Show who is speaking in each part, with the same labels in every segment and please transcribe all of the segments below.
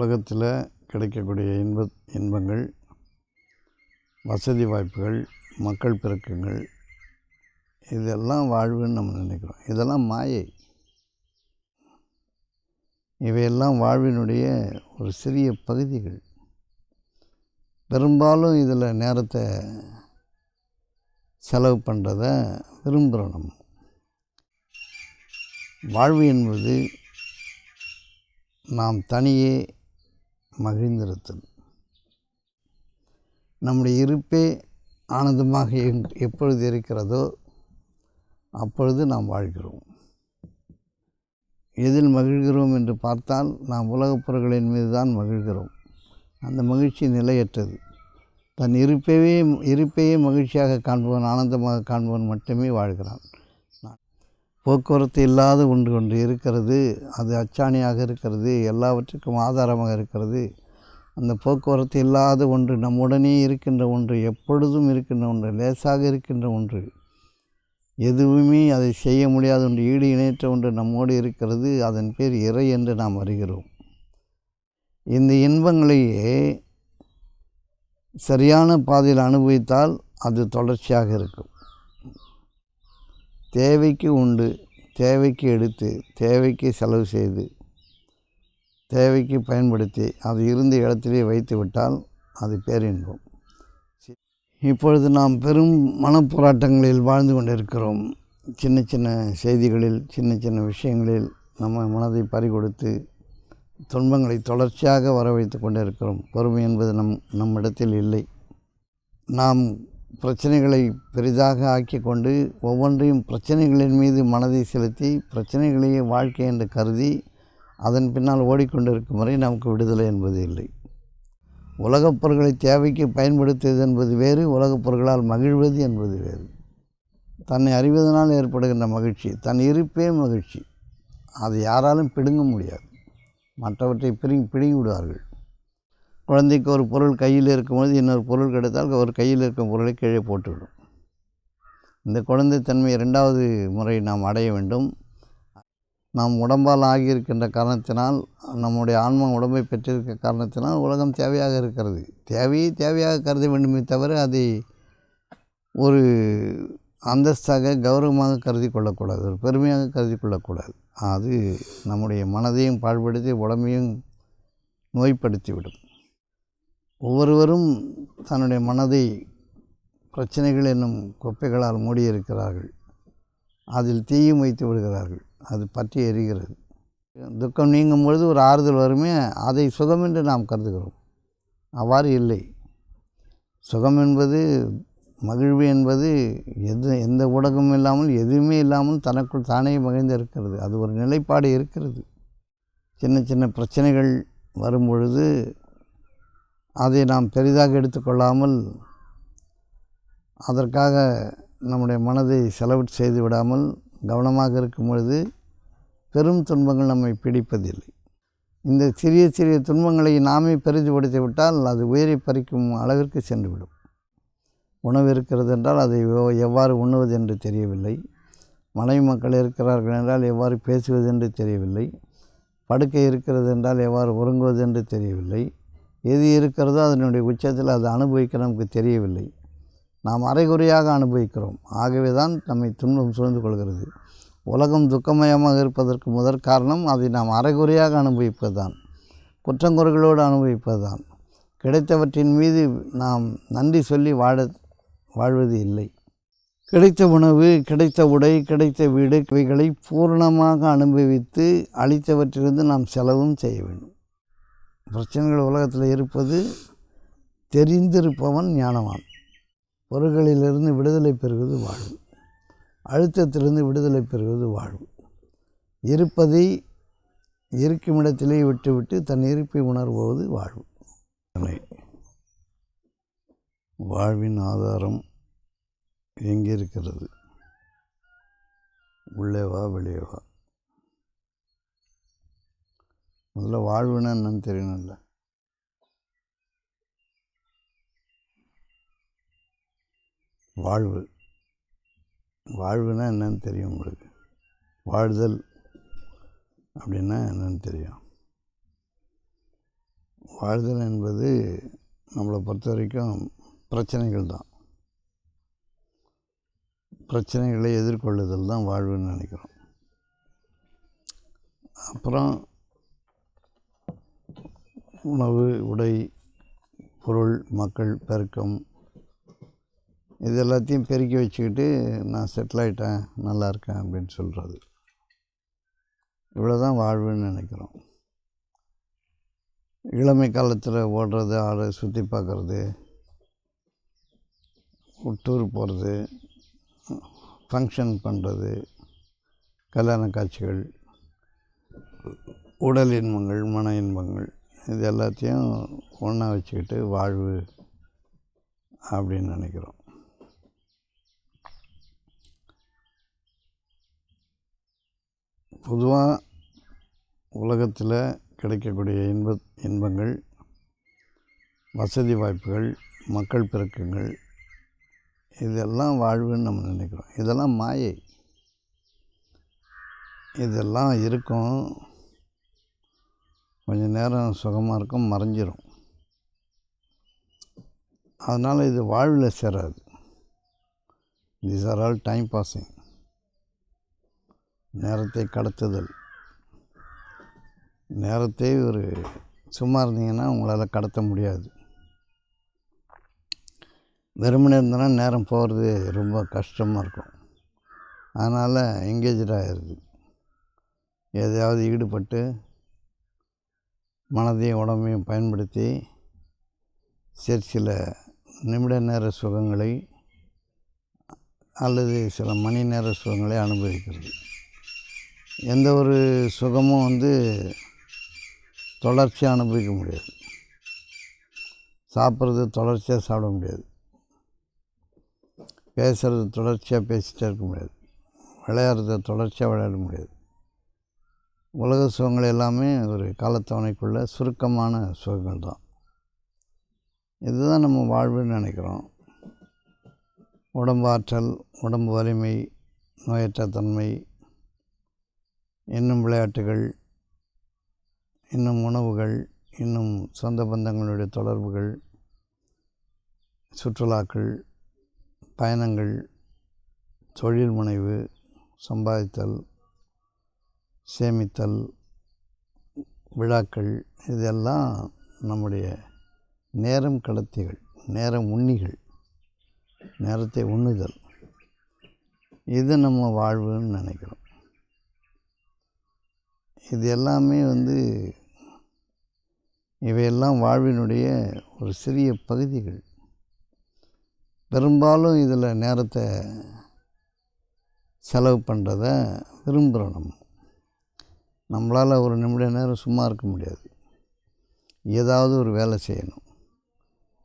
Speaker 1: உலகத்தில் கிடைக்கக்கூடிய இன்பங்கள், வசதி வாய்ப்புகள், மக்கள் பெருக்கங்கள், இதெல்லாம் வாழ்வுன்னு நம்ம நினைக்கிறோம். இதெல்லாம் மாயை. இவையெல்லாம் வாழ்வினுடைய ஒரு சிறிய பகுதிகள். பெரும்பாலும் இதில் நேரத்தை செலவு பண்ணுறத விரும்புகிறோம் நம்ம. வாழ்வு என்பது நாம் தனியே மகிழ்ந்திருத்தல். நம்முடைய இருப்பே ஆனந்தமாக எப்பொழுது இருக்கிறதோ அப்பொழுது நாம் வாழ்கிறோம். எதில் மகிழ்கிறோம் என்று பார்த்தால் நாம் உலகப் பொருள்களின் மீது தான் மகிழ்கிறோம். அந்த மகிழ்ச்சி நிலையற்றது. தன் இருப்பையே மகிழ்ச்சியாக காண்பவன், ஆனந்தமாக காண்பவன் மட்டுமே வாழ்கிறான். போக்குவரத்து இல்லாத ஒன்று இருக்கிறது, அது அச்சாணியாக இருக்கிறது, எல்லாவற்றுக்கும் ஆதாரமாக இருக்கிறது. அந்த போக்குவரத்து இல்லாத ஒன்று, நம்முடனே இருக்கின்ற ஒன்று, எப்பொழுதும் இருக்கின்ற ஒன்று, லேசாக இருக்கின்ற ஒன்று, எதுவுமே அதை செய்ய முடியாத ஒன்று, ஈடு இணையற்ற ஒன்று நம்மோடு இருக்கிறது. அதன் பேர் இறை என்று நாம் அறிகிறோம். இந்த இன்பங்களையே சரியான பாதையில் அனுபவித்தால் அது தொடர்ச்சியாக இருக்கும். தேவைக்கு உண்டு, தேவைக்கு எடுத்து, தேவைக்கு செலவு செய்து, தேவைக்கு பயன்படுத்தி, அது இருந்த இடத்திலே வைத்து விட்டால் அது பேரின்பம். இப்பொழுது நாம் பெரும் மனப்போராட்டங்களில் வாழ்ந்து கொண்டிருக்கிறோம். சின்ன சின்ன செய்திகளில், சின்ன சின்ன விஷயங்களில் நம்ம மனதை பறிகொடுத்து துன்பங்களை தொடர்ச்சியாக வர வைத்து கொண்டிருக்கிறோம். பொறுமை என்பது நம்மிடத்தில் இல்லை. நாம் பிரச்சனைகளை பெரிதாக ஆக்கி கொண்டு ஒவ்வொன்றையும் பிரச்சனைகளின் மீது மனதை செலுத்தி பிரச்சனைகளையே வாழ்க்கை என்று கருதி அதன் பின்னால் ஓடிக்கொண்டிருக்கும் வரை நமக்கு விடுதலை என்பது இல்லை. உலகப் பொருட்களை தேவைக்கு பயன்படுத்துவது என்பது வேறு, உலகப் பொருட்களால் மகிழ்வது என்பது வேறு. தன்னை அறிவதனால் ஏற்படுகின்ற மகிழ்ச்சி, தன் இருப்பே மகிழ்ச்சி. அதை யாராலும் பிடுங்க முடியாது. மற்றவற்றை பிடுங்கி விடுவார்கள். குழந்தைக்கு ஒரு பொருள் கையில் இருக்கும்போது இன்னொரு பொருள் கிடைத்தால் ஒரு கையில் இருக்கும் பொருளை கீழே போட்டுவிடும். இந்த குழந்தைத்தன்மை 2வது முறை நாம் அடைய வேண்டும். நாம் உடம்பால் ஆகியிருக்கின்ற காரணத்தினால், நம்முடைய ஆன்மா உடம்பை பெற்றிருக்க காரணத்தினால் உலகம் தேவையாக இருக்கிறது. தேவையாக கருத வேண்டுமே தவிர அதை ஒரு அந்தஸ்தாக, கௌரவமாக கருதி கொள்ளக்கூடாது, ஒரு பெருமையாக கருதி கொள்ளக்கூடாது. அது நம்முடைய மனதையும் பாழ்படுத்தி உடம்பையும் நோய்படுத்திவிடும். ஒவ்வொருவரும் தன்னுடைய மனதை பிரச்சனைகள் என்னும் குப்பைகளால் மூடியிருக்கிறார்கள். அதில் தீயும் வைத்து விடுகிறார்கள். அது பற்றி எரிகிறது. துக்கம் நீங்கும் பொழுது ஒரு ஆறுதல் வருமே, அதை சுகம் என்று நாம் கருதுகிறோம். அவ்வாறு இல்லை. சுகம் என்பது, மகிழ்வு என்பது எந்த ஊடகமும் இல்லாமல், எதுவுமே இல்லாமல் தனக்குள் தானே மகிழ்ந்திருக்கிறது. அது ஒரு நிலைப்பாடு இருக்கிறது. சின்ன சின்ன பிரச்சனைகள் வரும்பொழுது அதை நாம் பெரிதாக எடுத்துக்கொள்ளாமல், அதற்காக நம்முடைய மனதை செலவு செய்து விடாமல் கவனமாக இருக்கும் பொழுது பெரும் துன்பங்கள் நம்மை பிடிப்பதில்லை. இந்த சிறிய சிறிய துன்பங்களை நாமே பெரிதுபடுத்தி விட்டால் அது உயிரை பறிக்கும் அளவிற்கு சென்றுவிடும். உணவு இருக்கிறது என்றால் அதை எவ்வாறு உண்ணுவது என்று தெரியவில்லை. மனைவி மக்கள் இருக்கிறார்கள் என்றால் எவ்வாறு பேசுவது என்று தெரியவில்லை. படுக்கை இருக்கிறது என்றால் எவ்வாறு உறங்குவது என்று தெரியவில்லை. எது இருக்கிறதோ அதனுடைய உச்சத்தில் அதை அனுபவிக்க நமக்கு தெரியவில்லை. நாம் அரைகுறையாக அனுபவிக்கிறோம். ஆகவே தான் நம்மை துன்பம் சூழ்ந்து கொள்கிறது. உலகம் துக்கமயமாக இருப்பதற்கு முதற் காரணம் அதை நாம் அரைகுறையாக அனுபவிப்பது தான், குற்றங்குறைகளோடு அனுபவிப்பது தான். கிடைத்தவற்றின் மீது நாம் நன்றி சொல்லி வாழ்வது இல்லை. கிடைத்த உணவு, கிடைத்த உடை, கிடைத்த வீடு, இவைகளை பூரணமாக அனுபவித்து அளித்தவற்றிலிருந்து நாம் செலவும் செய்ய வேண்டும். பிரச்சனைகள் உலகத்தில் இருப்பது தெரிந்திருப்பவன் ஞானவான். பொருள்களிலிருந்து விடுதலை பெறுவது வாழ்வு. அழுத்தத்திலிருந்து விடுதலை பெறுவது வாழ்வு. இருப்பதை இருக்கும் இடத்திலே விட்டுவிட்டு தன் இருப்பை உணர்வது வாழ்வு. வாழ்வின் ஆதாரம் எங்கே இருக்கிறது? உள்ளே வா, வெளியே வா. முதல்ல வாழ்வுன்னா என்னன்னு தெரியணும்ல. வாழ்வுனா என்னன்னு தெரியும் உங்களுக்கு? வாழ்தல் அப்படின்னா என்னன்னு தெரியும்? வாழ்தல் என்பது நம்மளை பொறுத்த வரைக்கும் பிரச்சனைகள் தான். பிரச்சனைகளை எதிர்கொள்ளுதல் தான் வாழ்வுன்னு நினைக்கிறோம். அப்புறம் உணவு, உடை, பொருள், மக்கள், பெருக்கம், இது எல்லாத்தையும் பெருக்கி வச்சுக்கிட்டு நான் செட்டில் ஆகிட்டேன், நல்லா இருக்கேன் அப்படின்னு சொல்கிறது. இவ்வளோ தான் வாழ்வுன்னு நினைக்கிறோம். இளமை காலத்தில் ஓடுறது, ஆடுறது, சுற்றி பார்க்குறது, டூர் போகிறது, ஃபங்க்ஷன் பண்ணுறது, கல்யாண காட்சிகள், உடல் இன்பங்கள், மன இன்பங்கள், இது எல்லாத்தையும் ஒன்றா வச்சுக்கிட்டு வாழ்வு அப்படின்னு நினைக்கிறோம். பொதுவாக உலகத்தில் கிடைக்கக்கூடிய இன்பங்கள், வசதி வாய்ப்புகள், மக்கள் பெருக்கங்கள், இதெல்லாம் வாழ்வுன்னு நம்ம நினைக்கிறோம். இதெல்லாம் மாயை. இதெல்லாம் இருக்கும், கொஞ்சம் நேரம் சுகமாக இருக்கும், மறைஞ்சிரும். அதனால் இது வாழ்வில் சேராது. These are all time passing. நேரத்தை கடத்துதல். நேரத்தை சும்மா இருந்தீங்கன்னா உங்களால் கடத்த முடியாது. வெறுமனே இருந்தோன்னா நேரம் போகிறது ரொம்ப கஷ்டமாக இருக்கும். அதனால் எங்கேஜாகிடுது. எதையாவது ஈடுபட்டு மனதையும் உடம்பையும் பயன்படுத்தி சில நிமிட நேர சுகங்களை அல்லது சில மணி நேர சுகங்களை அனுபவிக்கிறது. எந்த ஒரு சுகமும் தொடர்ச்சியாக அனுபவிக்க முடியாது. சாப்பிட்றது தொடர்ச்சியாக சாப்பிட முடியாது. பேசுகிறது தொடர்ச்சியாக பேசிகிட்டே இருக்க முடியாது. விளையாடுறத தொடர்ச்சியாக விளையாட முடியாது. உலக சுகங்கள் எல்லாமே ஒரு காலத்தவணைக்குள்ள சுருக்கமான சுகங்கள் தான். இதுதான் நம்ம வாழ்வுன்னு நினைக்கிறோம். உடம்பு ஆற்றல், உடம்பு வலிமை, நோயற்ற தன்மை, இன்னும் விளையாட்டுகள், இன்னும் உணவுகள், இன்னும் சொந்த பந்தங்களுடைய தொடர்புகள், சுற்றுலாக்கள், பயணங்கள், தொழில் முனைவு, சம்பாதித்தல், சேமித்தல், விழாக்கள், இதெல்லாம் நம்முடைய நேரம் கடத்திகள், நேரம் உண்ணிகள், நேரத்தை உண்ணுதல். இது நம்ம வாழ்வுன்னு நினைக்கிறோம். இது எல்லாமே இவையெல்லாம் வாழ்வினுடைய ஒரு சிறிய பகுதிகள். பெரும்பாலும் இதில் நேரத்தை செலவு பண்ணுறத விரும்புகிறோம். நம்மளால் ஒரு நிமிட நேரம் சும்மா இருக்க முடியாது. ஏதாவது ஒரு வேலை செய்யணும்,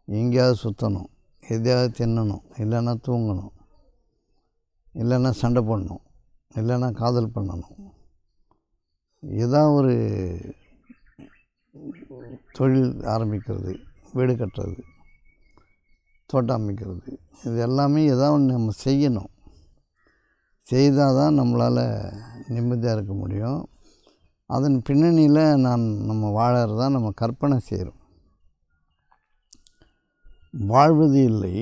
Speaker 1: எங்கேயாவது சுற்றணும், எதையாவது தின்னணும், இல்லைன்னா தூங்கணும், இல்லைன்னா சண்டை போடணும், இல்லைன்னா காதல் பண்ணணும், ஏதாவது ஒரு தொழில் ஆரம்பிக்கிறது, வீடு கட்டுறது, தோட்டம் அமைக்கிறது, இது எல்லாமே ஏதாவது ஒன்று நம்ம செய்யணும். செய்தால் தான் நம்மளால் நிம்மதியாக இருக்க முடியும். அதன் பின்னணியில் நம்ம வாழறதா நம்ம கற்பனை செய்கிறோம். வாழ்வது இல்லை,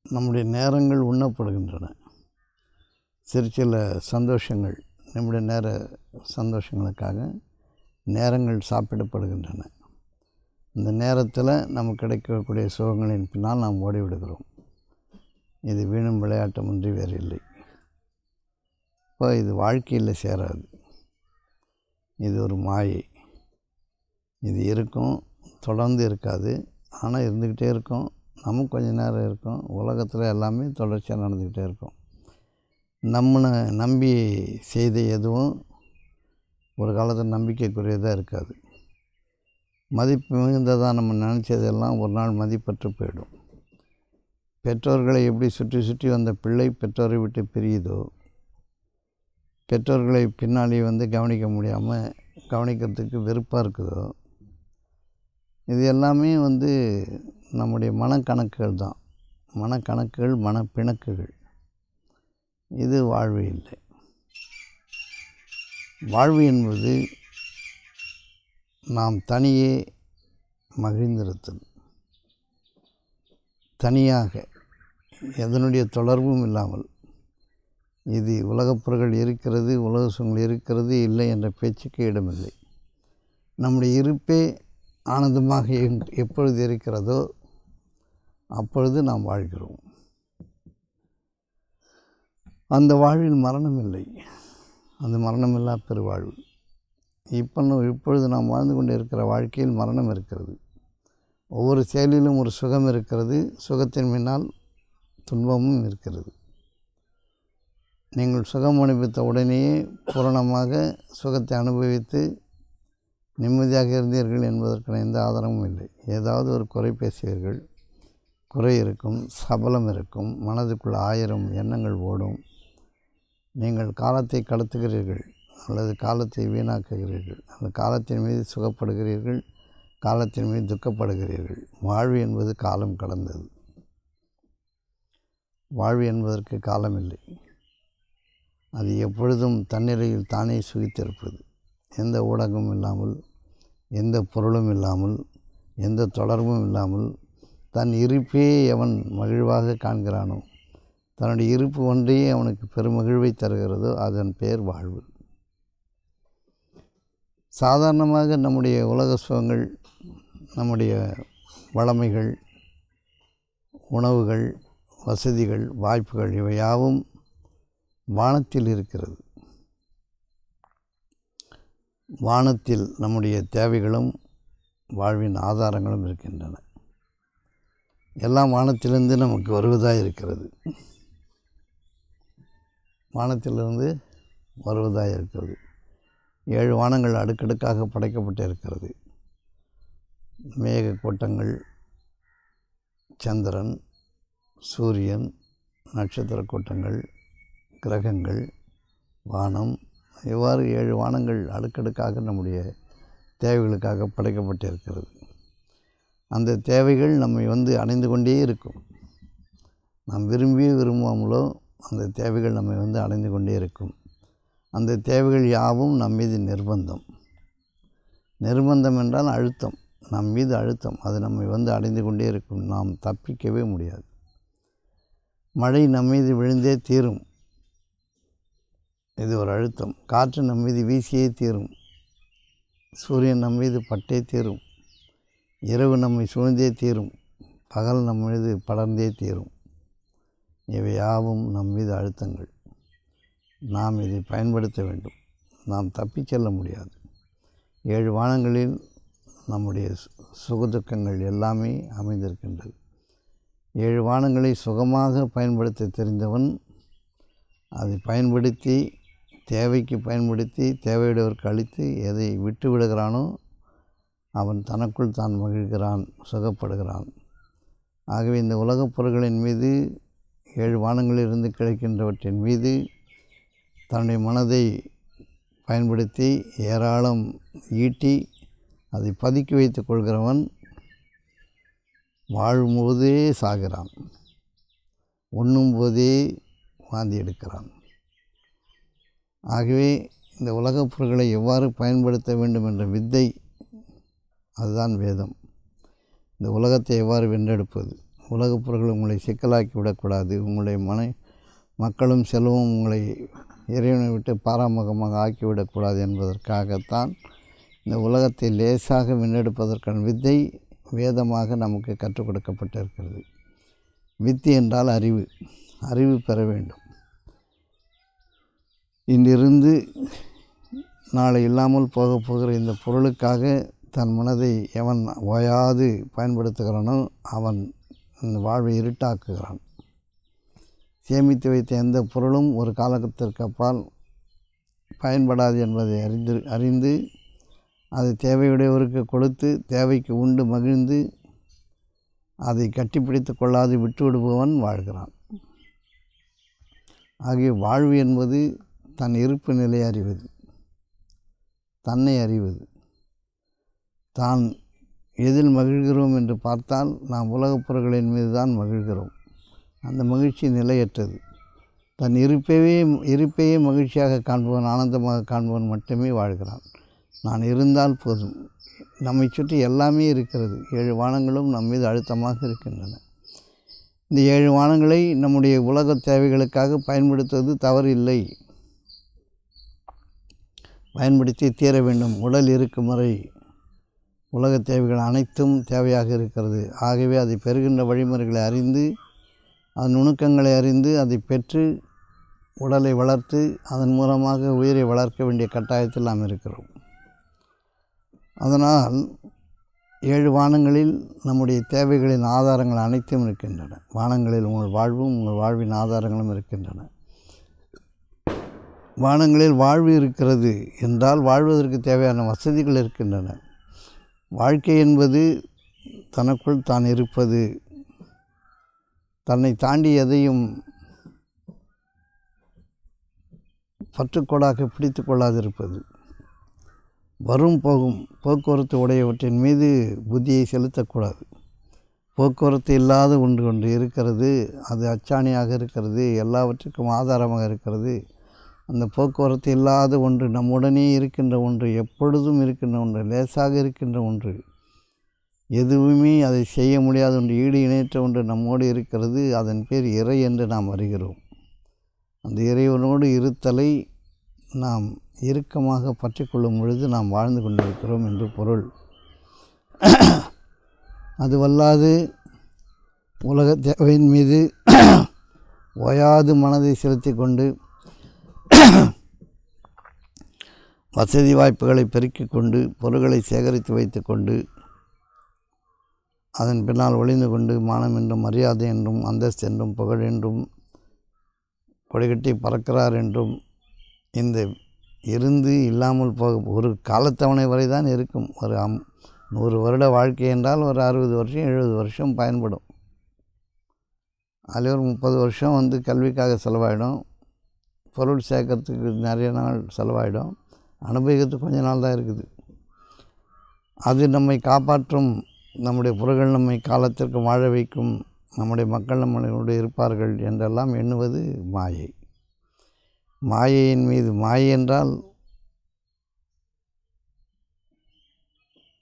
Speaker 1: நம்முடைய நேரங்கள் உண்ணப்படுகின்றன. சில சந்தோஷங்கள், நிமிட நேர சந்தோஷங்களுக்காக நேரங்கள் சாப்பிடப்படுகின்றன. இந்த நேரத்தில் நமக்கு கிடைக்கக்கூடிய சுகங்களின் பின்னால் நாம் ஓடிவிடுகிறோம். இது வீணும் விளையாட்டமின்றி வேறு இல்லை. இப்போ இது வாழ்க்கையில் சேராது. இது ஒரு மாயை. இது இருக்கும், தொடர்ந்து இருக்காது. ஆனால் இருந்துக்கிட்டே இருக்கும். நமக்கு கொஞ்சம் நேரம் இருக்கும். உலகத்தில் எல்லாமே தொடர்ச்சியாக நடந்துக்கிட்டே இருக்கும். நம்மளை நம்பி செய்த எதுவும் ஒரு காலத்தில் நம்பிக்கைக்குரியதாக இருக்காது. மதிப்பு மிகுந்ததாக நம்ம நினச்சதெல்லாம் ஒரு நாள் மதிப்பற்று போயிடும். பெற்றோர்களை எப்படி சுற்றி சுற்றி வந்த பிள்ளை பெற்றோரை விட்டு பிரியுதோ, பெற்றோர்களை பின்னாடி கவனிக்க முடியாமல் கவனிக்கிறதுக்கு வெறுப்பாக இருக்குதோ, இது எல்லாமே நம்முடைய மனக்கணக்குகள் தான். மனக்கணக்குகள், மனப்பிணக்குகள். இது வாழ்வு இல்லை. வாழ்வு என்பது நாம் தனியே மகிழ்ந்திருத்தல். தனியாக எதனுடைய தொடர்பும் இல்லாமல் இது உலகப் பொருள்கள் இருக்கிறது, உலக சுகங்கள் இருக்கிறது, இல்லை என்ற பேச்சுக்கு இடமில்லை. நம்முடைய இருப்பே ஆனந்தமாக எப்பொழுது இருக்கிறதோ அப்பொழுது நாம் வாழ்கிறோம். அந்த வாழ்வில் மரணம் இல்லை. அந்த மரணமில்லா பெருவாழ்வு. இப்பொழுது நாம் வாழ்ந்து கொண்டு இருக்கிற வாழ்க்கையில் மரணம் இருக்கிறது. ஒவ்வொரு செயலிலும் ஒரு சுகம் இருக்கிறது. சுகத்தின் பின்னால் துன்பமும் இருக்கிறது. நீங்கள் சுகம் அனுபவித்த உடனேயே பூரணமாக சுகத்தை அனுபவித்து நிம்மதியாக இருந்தீர்கள் என்பதற்கான எந்த ஆதாரமும் இல்லை. ஏதாவது ஒரு குறை பேசுவீர்கள், குறை இருக்கும், சபலம் இருக்கும், மனதுக்குள் 1000 எண்ணங்கள் ஓடும். நீங்கள் காலத்தை கடத்துகிறீர்கள் அல்லது காலத்தை வீணாக்குகிறீர்கள், அல்லது காலத்தின் மீது சுகப்படுகிறீர்கள், காலத்தின் மீது துக்கப்படுகிறீர்கள். வாழ்வு என்பது காலம் கடந்தது. வாழ்வு என்பதற்கு காலம் இல்லை. அது எப்பொழுதும் தன்னிலையில் தானே சுகித்திருப்பது. எந்த ஊடகமும் இல்லாமல், எந்த பொருளும் இல்லாமல், எந்த தொடர்பும் இல்லாமல் தன் இருப்பே எவன் மகிழ்வாக காண்கிறானோ, தன்னுடைய இருப்பு ஒன்றையே அவனுக்கு பெருமகிழ்வை தருகிறதோ அதன் பெயர் வாழ்வு. சாதாரணமாக நம்முடைய உலக சுகங்கள், நம்முடைய வளமைகள், உணவுகள், வசதிகள், வாய்ப்புகள் இவையாவும் வானத்தில் இருக்கிறது. வானத்தில் நம்முடைய தேவைகளும் வாழ்வின் ஆதாரங்களும் இருக்கின்றன. எல்லாம் வானத்திலிருந்து நமக்கு வருவதாக இருக்கிறது. வானத்திலிருந்து வருவதாக இருக்கிறது. 7 வானங்கள் அடுக்கடுக்காக படைக்கப்பட்டு இருக்கிறது. மேக கூட்டங்கள், சந்திரன், சூரியன், நட்சத்திர கூட்டங்கள், கிரகங்கள், வானம், இவ்வாறு 7 வானங்கள் அடுக்கடுக்காக நம்முடைய தேவைகளுக்காக படைக்கப்பட்டு இருக்கிறது. அந்த தேவைகள் நம்மை அடைந்து கொண்டே இருக்கும். நாம் விரும்பாமலோ அந்த தேவைகள் நம்மை அடைந்து கொண்டே இருக்கும். அந்த தேவைகள் யாவும் நம் மீது நிர்பந்தம். நிர்பந்தம் என்றால் அழுத்தம், நம் மீது அழுத்தம். அது நம்மை அடைந்து கொண்டே இருக்கும். நாம் தப்பிக்கவே முடியாது. மழை நம் மீது விழுந்தே தீரும், இது ஒரு அழுத்தம். காற்று நம் மீது வீசியே தீரும். சூரியன் நம் மீது பட்டே தீரும். இரவு நம்மை சூழ்ந்தே தீரும். பகல் நம் மீது படர்ந்தே தீரும். இவை யாவும் நம் மீது அழுத்தங்கள். நாம் இதை பயன்படுத்த வேண்டும். நாம் தப்பிச் செல்ல முடியாது. 7 வானங்களில் நம்முடைய சுகதுக்கங்கள் எல்லாமே அமைந்திருக்கின்றது. 7 வானங்களை சுகமாக பயன்படுத்த தெரிந்தவன் அதை பயன்படுத்தி, தேவைக்கு பயன்படுத்தி, தேவையுடையவருக்கு அளித்து எதை விட்டு விடுகிறானோ அவன் தனக்குள் தான் மகிழ்கிறான், சுகப்படுகிறான். ஆகவே இந்த உலகப் பொருள்களின் மீது, 7 வானங்களிலிருந்து கிடைக்கின்றவற்றின் மீது தன்னுடைய மனதை பயன்படுத்தி ஏராளம் ஈட்டி அதை பதுக்கி வைத்து கொள்கிறவன் வாழும்போதே சாகிறான், உண்ணும்போதே வாந்தி எடுக்கிறான். ஆகவே இந்த உலகப் பொருள்களை எவ்வாறு பயன்படுத்த வேண்டும் என்ற வித்தை, அதுதான் வேதம். இந்த உலகத்தை எவ்வாறு வென்றெடுப்பது, உலகப் பொருள்கள் உங்களை சிக்கலாக்கி விடக்கூடாது, உங்களுடைய மக்களும் செல்வமும் உங்களை இறைவனை விட்டு பாராமுகமாக ஆக்கிவிடக்கூடாது என்பதற்காகத்தான் இந்த உலகத்தை லேசாக வென்றெடுப்பதற்கான வித்தை வேதமாக நமக்கு கற்றுக் கொடுக்கப்பட்டிருக்கிறது. வித்தை என்றால் அறிவு. அறிவு பெற வேண்டும். இன்றிருந்து நாளை இல்லாமல் போகிற இந்த பொருளுக்காக தன் மனதை எவன் ஓயாது பயன்படுத்துகிறானோ அவன் இந்த வாழ்வை இருட்டாக்குகிறான். சேமித்து வைத்த எந்த பொருளும் ஒரு காலத்திற்கு அப்பால் பயன்படாது என்பதை அறிந்து அது தேவையுடையவருக்கு கொடுத்து, தேவைக்கு உண்டு மகிழ்ந்து அதை கட்டிப்பிடித்து கொள்ளாது விட்டு விடுபவன் வாழ்கிறான். ஆகிய வாழ்வு என்பது தன் இருப்பு நிலை அறிவது, தன்னை அறிவது. தான் எதில் மகிழ்கிறோம் என்று பார்த்தால் நாம் உலகப் பொருள்களின் மீது தான் மகிழ்கிறோம். அந்த மகிழ்ச்சி நிலையற்றது. தன் இருப்பையே மகிழ்ச்சியாக காண்பவன், ஆனந்தமாக காண்பவன் மட்டுமே வாழ்கிறான். நான் இருந்தால் போதும், நம்மை சுற்றி எல்லாமே இருக்கிறது. 7 வானங்களும் நம் மீது அழுத்தமாக இருக்கின்றன. இந்த 7 வானங்களை நம்முடைய உலக தேவைகளுக்காக பயன்படுத்துவது தவறு இல்லை. பயன்படுத்தி தீர வேண்டும். உடல் இருக்கும் வரை உலக தேவைகள் அனைத்தும் தேவையாக இருக்கிறது. ஆகவே அதை பெறுகின்ற வழிமுறைகளை அறிந்து, அதன் நுணுக்கங்களை அறிந்து, அதை பெற்று உடலை வளர்த்து அதன் மூலமாக உயிரை வளர்க்க வேண்டிய கட்டாயத்தில் நாம் இருக்கிறோம். அதனால் 7 வானங்களில் நம்முடைய தேவைகளின் ஆதாரங்கள் அனைத்தும் இருக்கின்றன. வானங்களில் உங்கள் வாழ்வும் உங்கள் வாழ்வின் ஆதாரங்களும் இருக்கின்றன. வானங்களில் வாழ்வு இருக்கிறது என்றால் வாழ்வதற்கு தேவையான வசதிகள் இருக்கின்றன. வாழ்க்கை என்பது தனக்குள் தான் இருப்பது, தன்னை தாண்டி எதையும் பற்றுக்கோடாக பிடித்து கொள்ளாதிருப்பது, வரும் போகும் போக்குவரத்து உடையவற்றின் மீது புத்தியை செலுத்தக்கூடாது. போக்குவரத்து இல்லாத ஒன்று இருக்கிறது, அது அச்சாணியாக இருக்கிறது, எல்லாவற்றுக்கும் ஆதாரமாக இருக்கிறது. அந்த போக்குவரத்து இல்லாத ஒன்று, நம்முடனே இருக்கின்ற ஒன்று, எப்பொழுதும் இருக்கின்ற ஒன்று, லேசாக இருக்கின்ற ஒன்று, எதுவுமே அதை செய்ய முடியாத ஒன்று, ஈடு இணையற்ற ஒன்று நம்மோடு இருக்கிறது. அதன் பேர் இறை என்று நாம் அறிகிறோம். அந்த இறைவனோடு இருத்தலை நாம் இறுக்கமாக பற்றி கொள்ளும் பொழுது நாம் வாழ்ந்து கொண்டிருக்கிறோம் என்று பொருள். அதுவல்லாது உலக தேவையின் மீது ஓயாது மனதை செலுத்தி கொண்டு வசதி வாய்ப்புகளை பெருக்கிக் கொண்டு பொருள்களை சேகரித்து வைத்து கொண்டு அதன் பின்னால் ஒளிந்து கொண்டு மானம் என்றும் மரியாதை என்றும் அந்தஸ்து என்றும் புகழ் என்றும் கொடிகட்டி பறக்கிறார் என்றும் இந்த இருந்து இல்லாமல் போக ஒரு காலத்தவணை வரை தான் இருக்கும். ஒரு 100 வருட வாழ்க்கை என்றால் ஒரு 60 வருஷம் 70 வருஷம் பயன்படும். அதில் ஒரு 30 வருஷம் கல்விக்காக செலவாயிடும், பொருள் சேர்க்கறதுக்கு நிறைய நாள் செலவாயிடும், அனுபவிக்கிறதுக்கு கொஞ்ச நாள் தான் இருக்குது. அது நம்மை காப்பாற்றும், நம்முடைய பொருள்கள் நம்மை காலத்திற்கு வாழ வைக்கும், நம்முடைய மக்கள் நம்மளோடு இருப்பார்கள் என்றெல்லாம் எண்ணுவது மாயை. மாயையின் மீது, மாயை என்றால்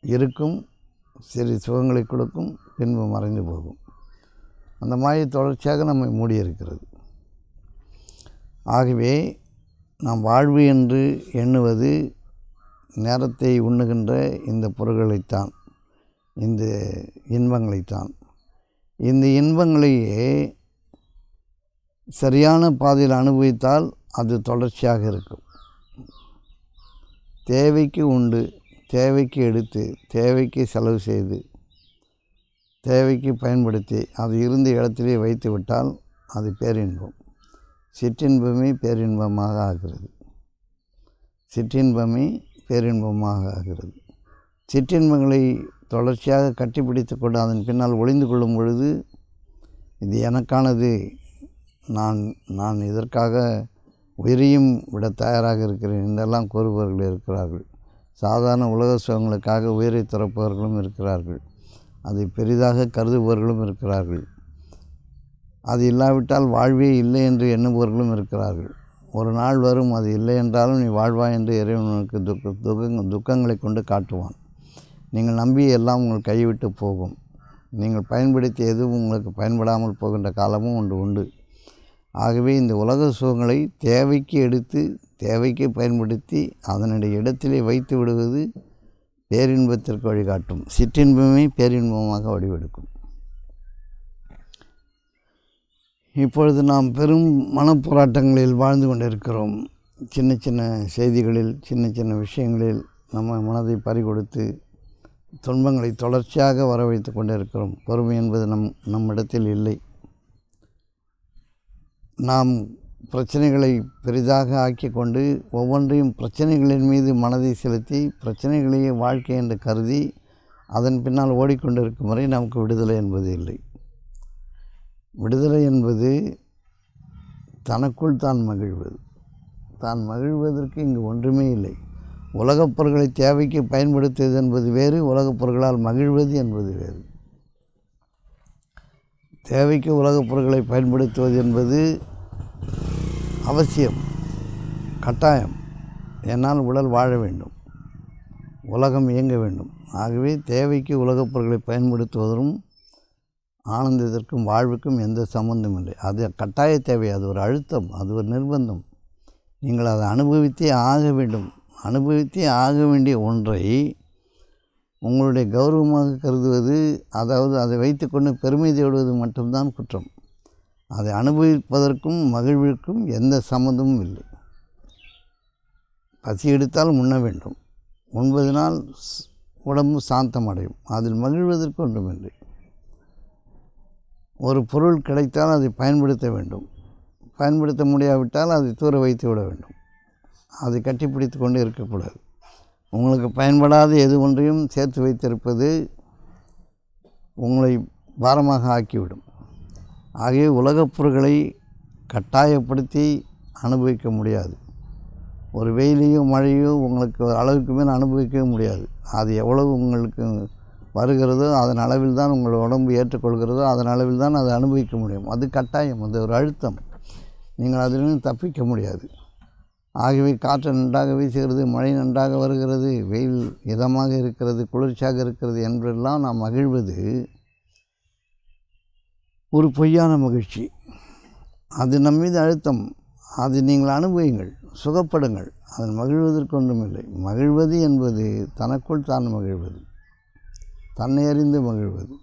Speaker 1: இருக்கும், சிறு சுகங்களை கொடுக்கும், பின்பு மறைந்து போகும். அந்த மாயை தொடர்ச்சியாக நம்மை மூடியிருக்கிறது. ஆகவே நாம் வாழ்வு என்று எண்ணுவது நேரத்தை உண்ணுகின்ற இந்த பொருள்களைத்தான், இந்த இன்பங்களைத்தான். இந்த இன்பங்களையே சரியான பாதையில் அனுபவித்தால் அது தொடர்ச்சியாக இருக்கும். தேவைக்கு உண்டு, தேவைக்கு எடுத்து, தேவைக்கு செலவு செய்து, தேவைக்கு பயன்படுத்தி அது இருந்த இடத்திலே வைத்து விட்டால் அது பேரின்பம். சிற்றின்பமே பேரின்பமாக ஆகிறது. சிற்றின்பமே பேரின்பமாக ஆகிறது. சிற்றின்பங்களை தொடர்ச்சியாக கட்டிப்பிடித்து கொண்டு அதன் பின்னால் ஒளிந்து கொள்ளும் பொழுது இது எனக்கானது, நான் இதற்காக உயிரையும் விட தயாராக இருக்கிறேன் என்றெல்லாம் கூறுபவர்கள் இருக்கிறார்கள். சாதாரண உலக சுகங்களுக்காக உயிரை துறப்பவர்களும் இருக்கிறார்கள். அதை பெரிதாக கருதுபவர்களும் இருக்கிறார்கள். அது இல்லாவிட்டால் வாழ்வே இல்லை என்று எண்ணுபவர்களும் இருக்கிறார்கள். ஒரு நாள் வரும், அது இல்லை என்றாலும் நீ வாழ்வாய் என்று இறைவனுக்கு துக்கங்களை கொண்டு காட்டுவான். நீங்கள் நம்பிய எல்லாம் உங்கள் கைவிட்டு போகும். நீங்கள் பயன்படுத்திய எதுவும் உங்களுக்கு பயன்படாமல் போகின்ற காலமும் உண்டு. ஆகவே இந்த உலக சுகங்களை தேவைக்கு எடுத்து, தேவைக்கு பயன்படுத்தி அதனுடைய இடத்திலே வைத்து விடுவது பேரின்பத்திற்கு வழிகாட்டும். சிற்றின்பமே பேரின்பமாக வடிவெடுக்கும். இப்பொழுது நாம் பெரும் மனப்போராட்டங்களில் வாழ்ந்து கொண்டிருக்கிறோம். சின்ன சின்ன செய்திகளில், சின்ன சின்ன விஷயங்களில் நம்ம மனதை பறிகொடுத்து துன்பங்களை தொடர்ச்சியாக வர வைத்து கொண்டிருக்கிறோம். பொறுமை என்பது நம்மிடத்தில் இல்லை. நாம் பிரச்சனைகளை பெரிதாக ஆக்கி கொண்டு ஒவ்வொன்றையும் பிரச்சனைகளின் மீது மனதை செலுத்தி பிரச்சனைகளையே வாழ்க்கை என்று கருதி அதன் பின்னால் ஓடிக்கொண்டிருக்கும் வரை நமக்கு விடுதலை என்பது இல்லை. விடுதலை என்பது தனக்குள் தான் மகிழ்வது. தான் மகிழ்வதற்கு இங்கு ஒன்றுமே இல்லை. உலகப் பொருட்களை தேவைக்கு பயன்படுத்துவது என்பது வேறு, உலகப் பொருட்களால் மகிழ்வது என்பது வேறு. தேவைக்கு உலகப் பொருட்களை பயன்படுத்துவது என்பது அவசியம், கட்டாயம். என்னால் உடல் வாழ வேண்டும். உலகம் இயங்க வேண்டும். ஆகவே தேவைக்கு உலகப் பொருட்களை பயன்படுத்துவதும் ஆனந்தத்திற்கும் வாழ்வுக்கும் எந்த சம்பந்தம் இல்லை. அது கட்டாய தேவை, அது ஒரு அழுத்தம், அது ஒரு நிர்பந்தம். நீங்கள் அதை அனுபவித்தே ஆக வேண்டும். அனுபவித்தே ஆக வேண்டிய ஒன்றை உங்களுடைய கௌரவமாக கருதுவது, அதாவது அதை வைத்துக்கொண்டு பெருமை தேடுவது மட்டும்தான் குற்றம். அதை அனுபவிப்பதற்கும் மகிழ்விற்கும் எந்த சம்மந்தமும் இல்லை. பசி எடுத்தால் உண்ண வேண்டும். உண்பதனால் உடம்பு சாந்தமடையும். அதில் மகிழ்வதற்கு ஒன்றுமில்லை. ஒரு பொருள் கிடைத்தால் அதை பயன்படுத்த வேண்டும். பயன்படுத்த முடியாவிட்டால் அதை தூர வைத்து விட வேண்டும். அதை கட்டிப்பிடித்து கொண்டு இருக்கக்கூடாது. உங்களுக்கு பயன்படாத எது ஒன்றையும் சேர்த்து வைத்திருப்பது உங்களை பாரமாக ஆக்கிவிடும். ஆகவே உலகப் பொருட்களை கட்டாயப்படுத்தி அனுபவிக்க முடியாது. ஒரு வெயிலையோ மழையோ உங்களுக்கு அளவுக்கு மேல் அனுபவிக்கவே முடியாது. அது எவ்வளவு உங்களுக்கு வருகிறதோ அதன் அளவில் தான் உங்கள் உடம்பு ஏற்றுக்கொள்கிறதோ அதன் அளவில் தான் அதை அனுபவிக்க முடியும். அது கட்டாயம், அது ஒரு அழுத்தம். நீங்கள் அதிலிருந்து தப்பிக்க முடியாது. ஆகவே காற்று நன்றாக வீசுகிறது, மழை நன்றாக வருகிறது, வெயில் இதமாக இருக்கிறது, குளிர்ச்சியாக இருக்கிறது என்றெல்லாம் நாம் மகிழ்வது ஒரு பொய்யான மகிழ்ச்சி. அது நம் மீது அழுத்தம். அது நீங்கள் அனுபவியுங்கள், சுகப்படுங்கள். அதன் மகிழ்வதற்கு ஒன்றுமில்லை. மகிழ்வது என்பது தனக்குள் தான் மகிழ்வது, தன்னை அறிந்து மகிழ்வது,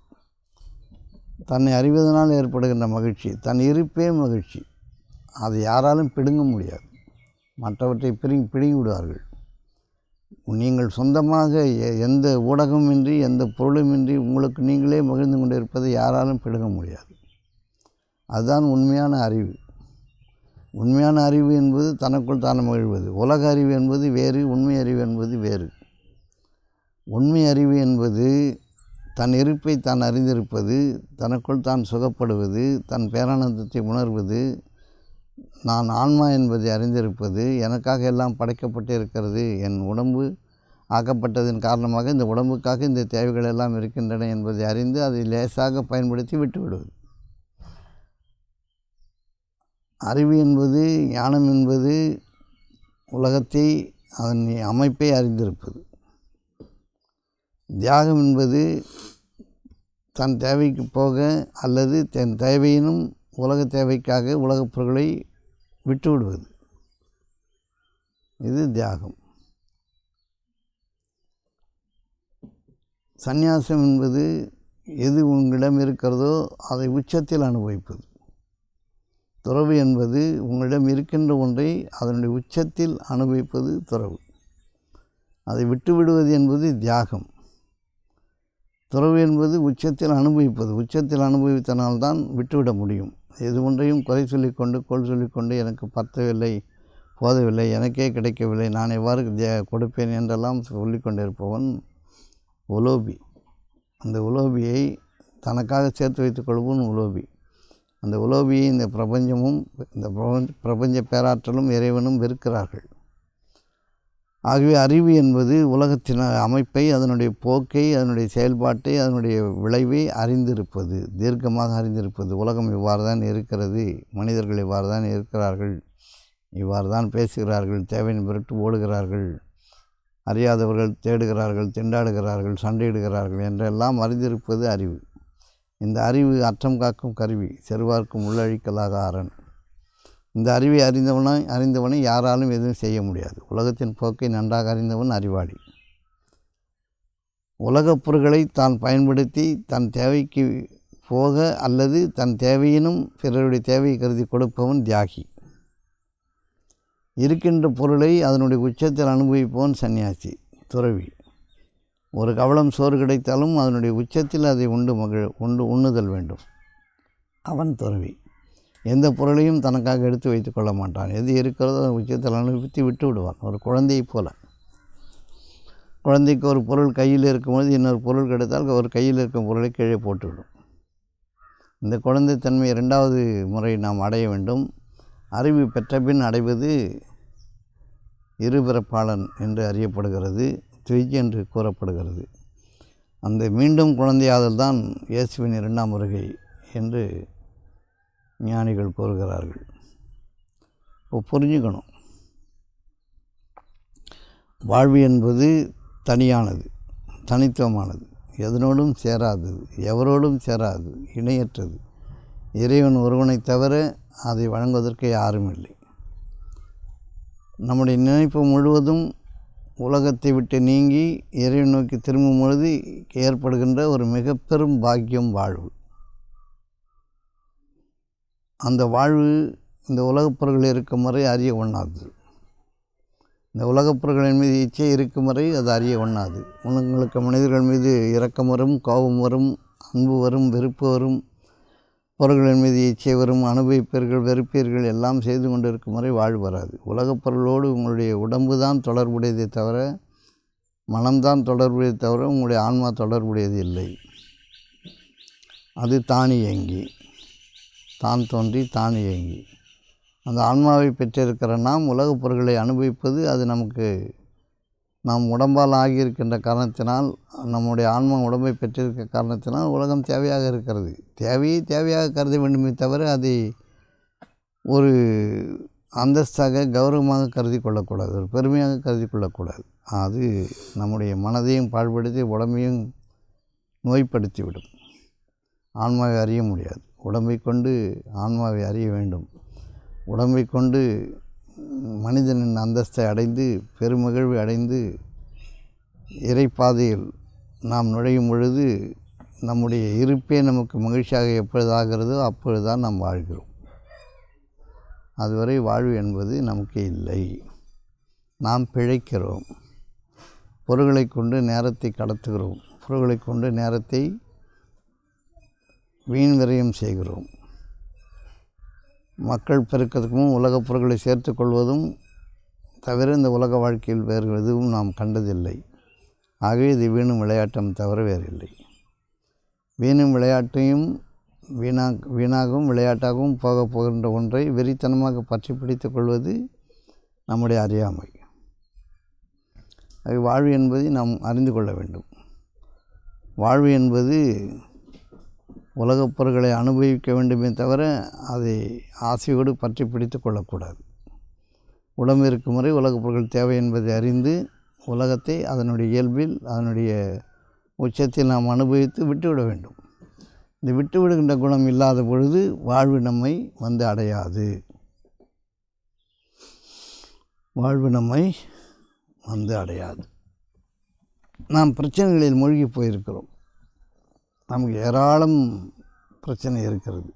Speaker 1: தன்னை அறிவதனால் ஏற்படுகின்ற மகிழ்ச்சி, தன் இருப்பே மகிழ்ச்சி. அதை யாராலும் பிடுங்க முடியாது. மற்றவற்றை பிடுங்கி விடுவார்கள். நீங்கள் சொந்தமாக எந்த ஊடகமின்றி எந்த பொருளுமின்றி உங்களுக்கு நீங்களே மகிழ்ந்து கொண்டு இருப்பதை யாராலும் பிடுங்க முடியாது. அதுதான் உண்மையான அறிவு. உண்மையான அறிவு என்பது தனக்குள் தான் மகிழ்வது. உலக அறிவு என்பது வேறு, உண்மை அறிவு என்பது வேறு. உண்மை அறிவு என்பது தன் இருப்பை தான் அறிந்திருப்பது, தனக்குள் தான் சுகப்படுவது, தன் பேரானந்தத்தை உணர்வது, நான் ஆன்மா என்பதை அறிந்திருப்பது, எனக்காக எல்லாம் படைக்கப்பட்டு இருக்கிறது, என் உடம்பு ஆக்கப்பட்டதன் காரணமாக இந்த உடம்புக்காக இந்த தேவைகள் எல்லாம் இருக்கின்றன என்பதை அறிந்து அதை லேசாக பயன்படுத்தி விட்டுவிடுவது. அறிவு என்பது, ஞானம் என்பது உலகத்தை அதன் அமைப்பை அறிந்திருப்பது. தியாகம் என்பது தன் தேவைக்கு போக அல்லது தன் தேவையினும் உலக தேவைக்காக உலகப் பொருட்களை விட்டுவிடுவது. இது தியாகம். சந்நியாசம் என்பது எது உங்களிடம் இருக்கிறதோ அதை உச்சத்தில் அனுபவிப்பது. துறவு என்பது உங்களிடம் இருக்கின்ற ஒன்றை அதனுடைய உச்சத்தில் அனுபவிப்பது துறவு. அதை விட்டுவிடுவது என்பது தியாகம். துறவு என்பது உச்சத்தில் அனுபவிப்பது. உச்சத்தில் அனுபவித்தனால்தான் விட்டுவிட முடியும். எது ஒன்றையும் குறை சொல்லிக்கொண்டு கோள் சொல்லிக்கொண்டு எனக்கு பத்தவில்லை, போதவில்லை, எனக்கே கிடைக்கவில்லை, நான் எவ்வாறு கொடுப்பேன் என்றெல்லாம் சொல்லிக்கொண்டிருப்பவன் உலோபி. அந்த உலோபியை தனக்காக சேர்த்து வைத்துக் கொள்வன் உலோபி. அந்த உலோபியை இந்த பிரபஞ்சமும் இந்த பிரபஞ்ச பேராற்றலும் இறைவனும் வெறுக்கிறார்கள். ஆகவே அறிவு என்பது உலகத்தின் அமைப்பை, அதனுடைய போக்கை, அதனுடைய செயல்பாட்டை, அதனுடைய விளைவை அறிந்திருப்பது, தீர்க்கமாக அறிந்திருப்பது. உலகம் இவ்வாறு தான் இருக்கிறது, மனிதர்கள் இவ்வாறு தான் இருக்கிறார்கள், இவ்வாறு தான் பேசுகிறார்கள், தேவையின் பொருட்டு ஓடுகிறார்கள், அறியாதவர்கள் தேடுகிறார்கள், திண்டாடுகிறார்கள், சண்டையிடுகிறார்கள் என்றெல்லாம் அறிந்திருப்பது அறிவு. இந்த அறிவு அற்றம் காக்கும் கருவி, செருவார்க்கும் உள்ளழிக்கலாக அரண். இந்த அறிவை அறிந்தவனை யாராலும் எதுவும் செய்ய முடியாது. உலகத்தின் போக்கை நன்றாக அறிந்தவன் அறிவாளி. உலகப் பொருட்களை தான் பயன்படுத்தி தன் தேவைக்கு போக அல்லது தன் தேவையினும் பிறருடைய தேவையை கருதி கொடுப்பவன் தியாகி. இருக்கின்ற பொருளை அதனுடைய உச்சத்தில் அனுபவிப்பவன் சன்னியாசி, துறவி. ஒரு கவளம் சோறு கிடைத்தாலும் அதனுடைய உச்சத்தில் அதை உண்ணுதல் வேண்டும், அவன் துறவி. எந்த பொருளையும் தனக்காக எடுத்து வைத்து கொள்ள மாட்டான். எது இருக்கிறதோ அதை உச்சத்தில் அனுபவித்து விட்டு விடுவான். ஒரு குழந்தையைப் போல. குழந்தைக்கு ஒரு பொருள் கையில் இருக்கும்போது இன்னொரு பொருள் கிடைத்தால் ஒரு கையில் இருக்கும் பொருளை கீழே போட்டுவிடும். இந்த குழந்தைத்தன்மை 2வது முறை நாம் அடைய வேண்டும். அறிவு பெற்றபின் அடைவது இருபிறப்பாளன் என்று அறியப்படுகிறது, துய்ஜ் என்று கூறப்படுகிறது. அந்த மீண்டும் குழந்தையாதல் தான் இயேசுவின் 2ஆம் வருகை என்று ஞானிகள் கூறுகிறார்கள். இப்போ புரிஞ்சுக்கணும், வாழ்வு என்பது தனியானது, தனித்துவமானது, எதனோடும் சேராதது, எவரோடும் சேராது, இணையற்றது. இறைவன் ஒருவனை தவிர அதை வழங்குவதற்கு யாரும் இல்லை. நம்முடைய நினைப்பு முழுவதும் உலகத்தை விட்டு நீங்கி இறைவன் நோக்கி திரும்பும் பொழுது ஏற்படுகின்ற ஒரு மிக பெரும் பாக்கியம் வாழ்வு. அந்த வாழ்வு இந்த உலகப் பொருள்கள் இருக்கும் வரை அறிய ஒண்ணாது. இந்த உலகப் பொருள்களின் மீது இச்சை இருக்கும் வரை அது அறிய ஒண்ணாது. உங்களுக்கு மனிதர்கள் மீது இரக்கம் வரும், கோபம் வரும், அன்பு வரும், வெறுப்பு வரும், பொருள்களின் மீது இச்சை வரும், அனுபவிப்பீர்கள், வெறுப்பீர்கள், எல்லாம் செய்து கொண்டு இருக்கும் வரை வாழ்வு வராது. உலகப் பொருளோடு உங்களுடைய உடம்பு தான் தொடர்புடையதே தவிர, மனம்தான் தொடர்புடையதே தவிர உங்களுடைய ஆன்மா தொடர்புடையது இல்லை. அது தானியங்கி, தான் தோன்றி தானியங்கி. அந்த ஆன்மாவை பெற்றிருக்கிற நாம் உலகப் பொருள்களை அனுபவிப்பது அது நமக்கு நாம் உடம்பால் ஆகியிருக்கின்ற காரணத்தினால், நம்முடைய ஆன்மா உடம்பை பெற்றிருக்க காரணத்தினால் உலகம் தேவையாக இருக்கிறது. தேவையை தேவையாக கருத வேண்டுமே தவிர அதை ஒரு அந்தஸ்தாக கௌரவமாக கருதி கொள்ளக்கூடாது, ஒரு பெருமையாக கருதி கொள்ளக்கூடாது. அது நம்முடைய மனதையும் பாழ்படுத்தி உடம்பையும் நோய்படுத்திவிடும். ஆன்மாவை அறிய முடியாது. உடம்பை கொண்டு ஆன்மாவை அறிய வேண்டும். உடம்பை கொண்டு மனிதனின் அந்தஸ்தை அடைந்து பெருமகிழ்வு அடைந்து இறைப்பாதையில் நாம் நுழையும் பொழுது நம்முடைய இருப்பே நமக்கு மகிழ்ச்சியாக எப்பொழுதாகிறதோ அப்பொழுதுதான் நாம் வாழ்கிறோம். அதுவரை வாழ்வு என்பது நமக்கு இல்லை. நாம் பிழைக்கிறோம். பொருள்களை கொண்டு நேரத்தை கடத்துகிறோம். பொருள்களை கொண்டு நேரத்தை வீண் விரயம் செய்கிறோம். மக்கள் பெருக்கத்துக்கும் உலகப் பொருட்களை சேர்த்து கொள்வதும் தவிர இந்த உலக வாழ்க்கையில் வேறு எதுவும் நாம் கண்டதில்லை. ஆகவே இது வீணும் விளையாட்டம் தவிர வேறில்லை. வீணும் விளையாட்டையும் வீணாகவும் விளையாட்டாகவும் போகின்ற ஒன்றை வெறித்தனமாக பற்றி பிடித்து கொள்வது நம்முடைய அறியாமை. அது வாழ்வு என்பதை நாம் அறிந்து கொள்ள வேண்டும். வாழ்வு என்பது உலகப் பொருள்களை அனுபவிக்க வேண்டுமே தவிர அதை ஆசையோடு பற்றி பிடித்து கொள்ளக்கூடாது. உடம்பு இருக்கும் வரை உலகப் பொருட்கள் தேவை என்பதை அறிந்து உலகத்தை அதனுடைய இயல்பில் அதனுடைய உச்சத்தில் நாம் அனுபவித்து விட்டுவிட வேண்டும். இந்த விட்டுவிடுகின்ற குணம் இல்லாத பொழுது வாழ்வு நம்மை வந்து அடையாது. வாழ்வு நம்மை வந்து அடையாது. நாம் பிரச்சனைகளில் மூழ்கி போயிருக்கிறோம். நமக்கு ஏராளம் பிரச்சனை இருக்கிறது.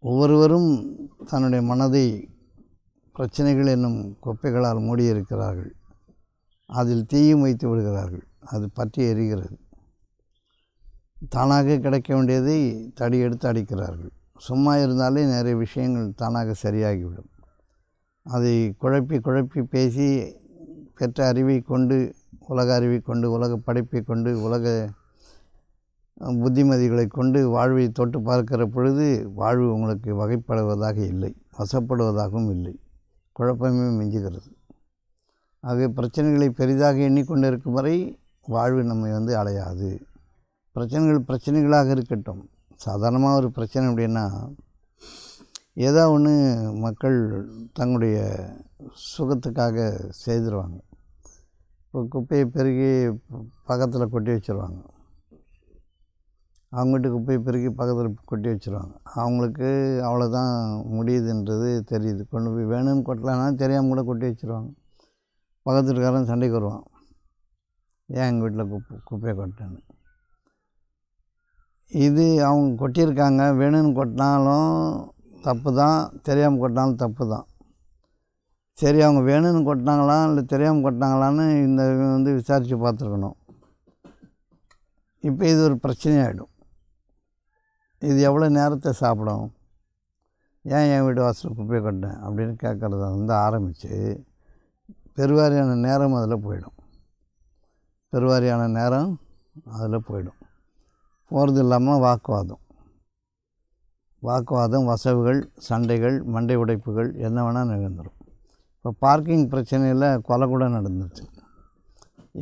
Speaker 1: ஒவ்வொருவரும் தன்னுடைய மனதை பிரச்சனைகள் என்னும் குப்பைகளால் மூடியிருக்கிறார்கள். அதில் தீயும் வைத்து விடுகிறார்கள். அது பற்றி எரிகிறது. தானாக கிடைக்க வேண்டியதை தடி எடுத்து அடிக்கிறார்கள். சும்மா இருந்தாலே நிறைய விஷயங்கள் தானாக சரியாகிவிடும். அதை குழப்பி பேசி பெற்ற அறிவை கொண்டு, உலக அறிவை கொண்டு, உலக படைப்பை கொண்டு, உலக புத்திமதிகளை கொண்டு வாழ்வை தொட்டு பார்க்கிற பொழுது வாழ்வு உங்களுக்கு வகைப்படுவதாக இல்லை, வசப்படுவதாகவும் இல்லை. குழப்பமே மிஞ்சுகிறது. ஆகவே பிரச்சனைகளை பெரிதாக எண்ணிக்கொண்டிருக்கும் வரை வாழ்வு நம்மை வந்து அடையாது. பிரச்சனைகளாக இருக்கட்டும். சாதாரணமாக ஒரு பிரச்சனை அப்படின்னா ஏதோ ஒன்று மக்கள் தங்களுடைய சுகத்துக்காக செய்திருவாங்க. இப்போ குப்பையை பெருகி பக்கத்தில் கொட்டி வச்சுருவாங்க. அவங்க வீட்டு குப்பையை பெருக்கி பக்கத்தில் கொட்டி வச்சுருவாங்க. அவங்களுக்கு அவ்வளோதான் முடியுதுன்றது தெரியுது. கொண்டு போய் வேணும்னு கொட்டலான்னா தெரியாமல் கூட கொட்டி வச்சுருவாங்க. பக்கத்துக்காரன் சண்டைக்கு வருவான், ஏன் எங்கள் வீட்டில் குப்பையை கொட்டேன்னு. இது அவங்க கொட்டியிருக்காங்க, வேணும்னு கொட்டினாலும் தப்பு தான், தெரியாமல் கொட்டினாலும் தப்பு தான். சரி, அவங்க வேணும்னு கொட்டினாங்களா இல்லை தெரியாமல் கொட்டினாங்களான்னு இந்த வந்து விசாரித்து பார்த்துருக்கணும். இப்போ இது ஒரு பிரச்சனையாகிடும். இது எவ்வளோ நேரத்தை சாப்பிடும், ஏன் என் வீட்டு வாசல் குப்பையை கொட்டேன் அப்படின்னு கேட்குறத வந்து ஆரம்பித்து பெருவாரியான நேரம் அதில் போயிடும். போகிறது இல்லாமல் வாக்குவாதம், வசவுகள், சண்டைகள், மண்டை உடைப்புகள் என்ன வேணால் நிகழ்ந்துடும். இப்போ பார்க்கிங் பிரச்சனையில் கொலை கூட நடந்துச்சு.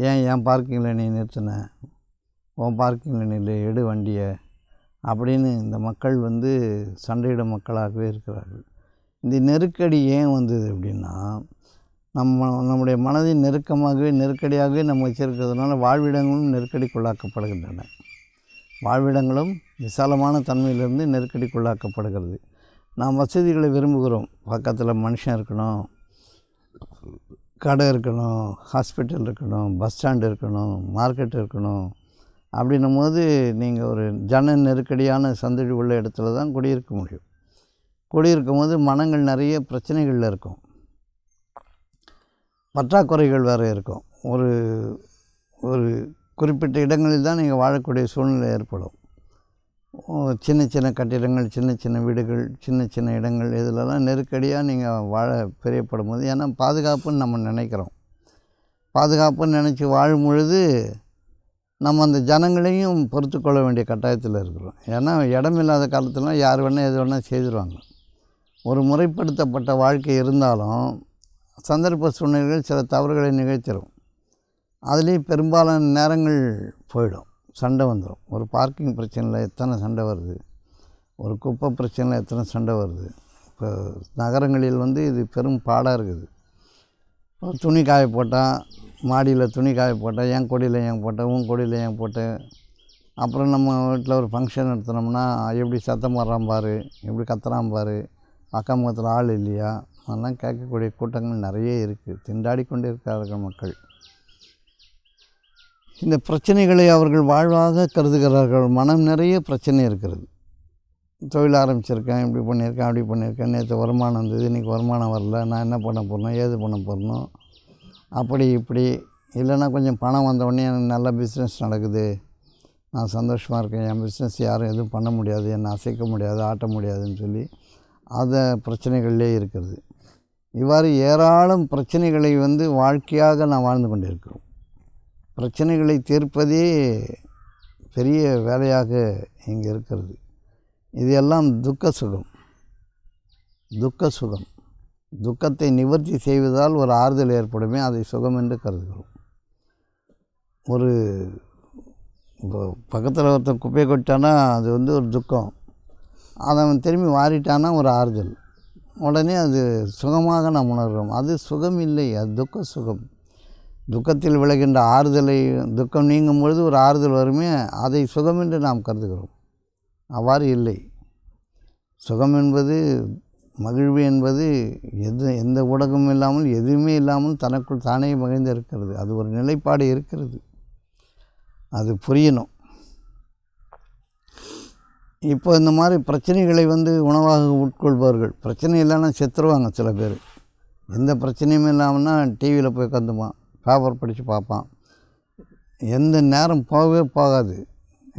Speaker 1: ஏன் பார்க்கிங்கில் நீ நிறுத்தின, உன் பார்க்கிங்கில் நீ எடு வண்டியை அப்படின்னு இந்த மக்கள் வந்து சண்டையிடும் மக்களாகவே இருக்கிறார்கள். இந்த நெருக்கடி ஏன் வந்தது அப்படின்னா, நம்முடைய மனதை நெருக்கமாகவே நெருக்கடியாகவே நம்ம வச்சிருக்கிறதுனால வாழ்விடங்களும் நெருக்கடிக்குள்ளாக்கப்படுகின்றன. வாழ்விடங்களும் விசாலமான தன்மையிலிருந்து நெருக்கடிக்குள்ளாக்கப்படுகிறது. நாம் வசதிகளை விரும்புகிறோம். பக்கத்தில் மனுஷன் இருக்கணும், கடை இருக்கணும், ஹாஸ்பிட்டல் இருக்கணும், பஸ் ஸ்டாண்டு இருக்கணும், மார்க்கெட் இருக்கணும். அப்படின்னும் போது நீங்கள் ஒரு ஜன நெருக்கடியான சந்தடி உள்ள இடத்துல தான் குடியிருக்க முடியும். குடியிருக்கும் போது மனங்கள் நிறைய பிரச்சனைகளில் இருக்கும், பற்றாக்குறைகள் வேறு இருக்கும். ஒரு ஒரு குறிப்பிட்ட இடங்களில் தான் நீங்கள் வாழக்கூடிய சூழ்நிலை ஏற்படும். சின்ன சின்ன கட்டிடங்கள், சின்ன சின்ன வீடுகள், சின்ன சின்ன இடங்கள், இதிலெல்லாம் நெருக்கடியாக நீங்கள் வாழ பிரியப்படும் போது, ஏன்னா பாதுகாப்புன்னு நம்ம நினைக்கிறோம். பாதுகாப்புன்னு நினச்சி வாழும் பொழுது நம்ம அந்த ஜனங்களையும் பொறுத்து கொள்ள வேண்டிய கட்டாயத்தில் இருக்கிறோம். ஏன்னா இடம் இல்லாத காலத்துலாம் யார் வேணால் எது வேணால் செய்திருவாங்க. ஒரு முறைப்படுத்தப்பட்ட வாழ்க்கை இருந்தாலும் சந்தர்ப்ப சூழ்நிலைகள் சில தவறுகளை நிகழ்த்திடும். அதுலேயும் பெரும்பாலான நேரங்கள் போயிடும், சண்டை வந்துடும். ஒரு பார்க்கிங் பிரச்சனையில் எத்தனை சண்டை வருது, ஒரு குப்பை பிரச்சனையில் எத்தனை சண்டை வருது. இப்போ நகரங்களில் இது பெரும் பாடாக இருக்குது. துணி காய போட்டால், மாடியில் துணி காய போட்டால், என் கொடியில் ஏன் போட்டேன், உன் கொடியில் ஏன் போட்டேன். அப்புறம் நம்ம வீட்டில் ஒரு ஃபங்க்ஷன் நடத்தினோம்னா எப்படி சத்தம் போடுறான் பாரு, எப்படி கத்துறான் பாரு, அக்கம் பக்கத்தில் ஆள் இல்லையா, அதெல்லாம் கேட்கக்கூடிய கூட்டங்கள் நிறைய இருக்குது. திண்டாடி கொண்டு இருக்கிறார்கள் மக்கள். இந்த பிரச்சனைகளை அவர்கள் வாழ்வாக கருதுகிறார்கள். மனம் நிறைய பிரச்சனை இருக்கிறது. தொழில் ஆரம்பிச்சிருக்கேன், இப்படி பண்ணியிருக்கேன், அப்படி பண்ணியிருக்கேன், நேற்று வருமானம் வந்தது, இன்றைக்கி வருமானம் வரல, நான் என்ன பண்ண போகிறேன், ஏது பண்ண போகிறணும், அப்படி இப்படி. இல்லைன்னா கொஞ்சம் பணம் வந்தவுடனே எனக்கு நல்ல பிஸ்னஸ் நடக்குது, நான் சந்தோஷமாக இருக்கேன், என் பிஸ்னஸ் யாரும் எதுவும் பண்ண முடியாது, என்னை அசைக்க முடியாது, ஆட்ட முடியாதுன்னு சொல்லி அதை பிரச்சனைகள்லே இருக்கிறது. இவ்வாறு ஏராளம் பிரச்சனைகளை வாழ்க்கையாக நான் வாழ்ந்து கொண்டிருக்கிறோம். பிரச்சனைகளை தீர்ப்பதே பெரிய வேலையாக இங்கே இருக்கிறது. இது எல்லாம் துக்க சுகம். துக்க சுகம், துக்கத்தை நிவர்த்தி செய்வதால் ஒரு ஆறுதல் ஏற்படுமே, அதை சுகம் என்று கருதுகிறோம். ஒரு பக்கத்தில் ஒருத்தன் குப்பையை கொட்டானா அது ஒரு துக்கம், அதை அவன் திரும்பி வாரிட்டானா ஒரு ஆறுதல். உடனே அது சுகமாக நாம் உணர்கிறோம். அது சுகம் இல்லை, அது துக்க சுகம். துக்கத்தில் விளைகின்ற ஆறுதலை, துக்கம் நீங்கும் பொழுது ஒரு ஆறுதல் வருமே, அதை சுகம் என்று நாம் கருதுகிறோம். அவ்வாறு இல்லை. சுகம் என்பது, மகிழ்வு என்பது எந்த ஊடகமும் இல்லாமல், எதுவுமே இல்லாமல் தனக்குள் தானே மகிழ்ந்து இருக்கிறது. அது ஒரு நிலைப்பாடு இருக்கிறது, அது புரியணும். இப்போ இந்த மாதிரி பிரச்சனைகளை உணவாக உட்கொள்பவர்கள், பிரச்சனை இல்லைன்னா செத்துருவாங்க சில பேர். எந்த பிரச்சனையுமே இல்லாமல்னா டிவியில் போய் உட்காந்துப்பான், பேப்பர் படித்து பார்ப்பான். எந்த நேரம் போகவே போகாது.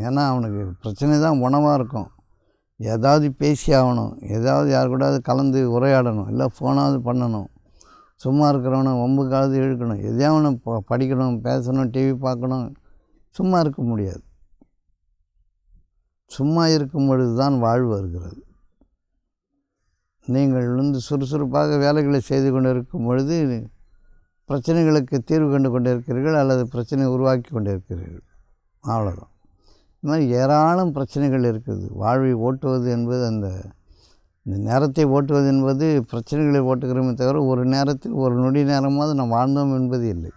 Speaker 1: ஏன்னா அவனுக்கு பிரச்சனை தான் உணவாக இருக்கும். ஏதாவது பேசி ஆகணும், ஏதாவது யார் கூடாது கலந்து உரையாடணும், இல்லை ஃபோனாவது பண்ணணும். சும்மா இருக்கிறவனை வம்புக்காவது இழுக்கணும், எதையாவது படிக்கணும், பேசணும், டிவி பார்க்கணும். சும்மா இருக்க முடியாது. சும்மா இருக்கும் பொழுது தான் வாழ்வு வருகிறது. நீங்கள் சுறுசுறுப்பாக வேலைகளை செய்து கொண்டு இருக்கும் பொழுது பிரச்சனைகளுக்கு தீர்வு கண்டு கொண்டிருக்கிறீர்கள், அல்லது பிரச்சனை உருவாக்கி கொண்டிருக்கிறீர்கள், அவ்வளோதான். இது மாதிரி ஏராளம் பிரச்சனைகள் இருக்குது. வாழ்வை ஓட்டுவது என்பது, இந்த நேரத்தை ஓட்டுவது என்பது பிரச்சனைகளை ஓட்டுகிறோமே தவிர ஒரு நேரத்தில் ஒரு நொடி நேரமாவது நாம் வாழ்ந்தோம் என்பது இல்லை,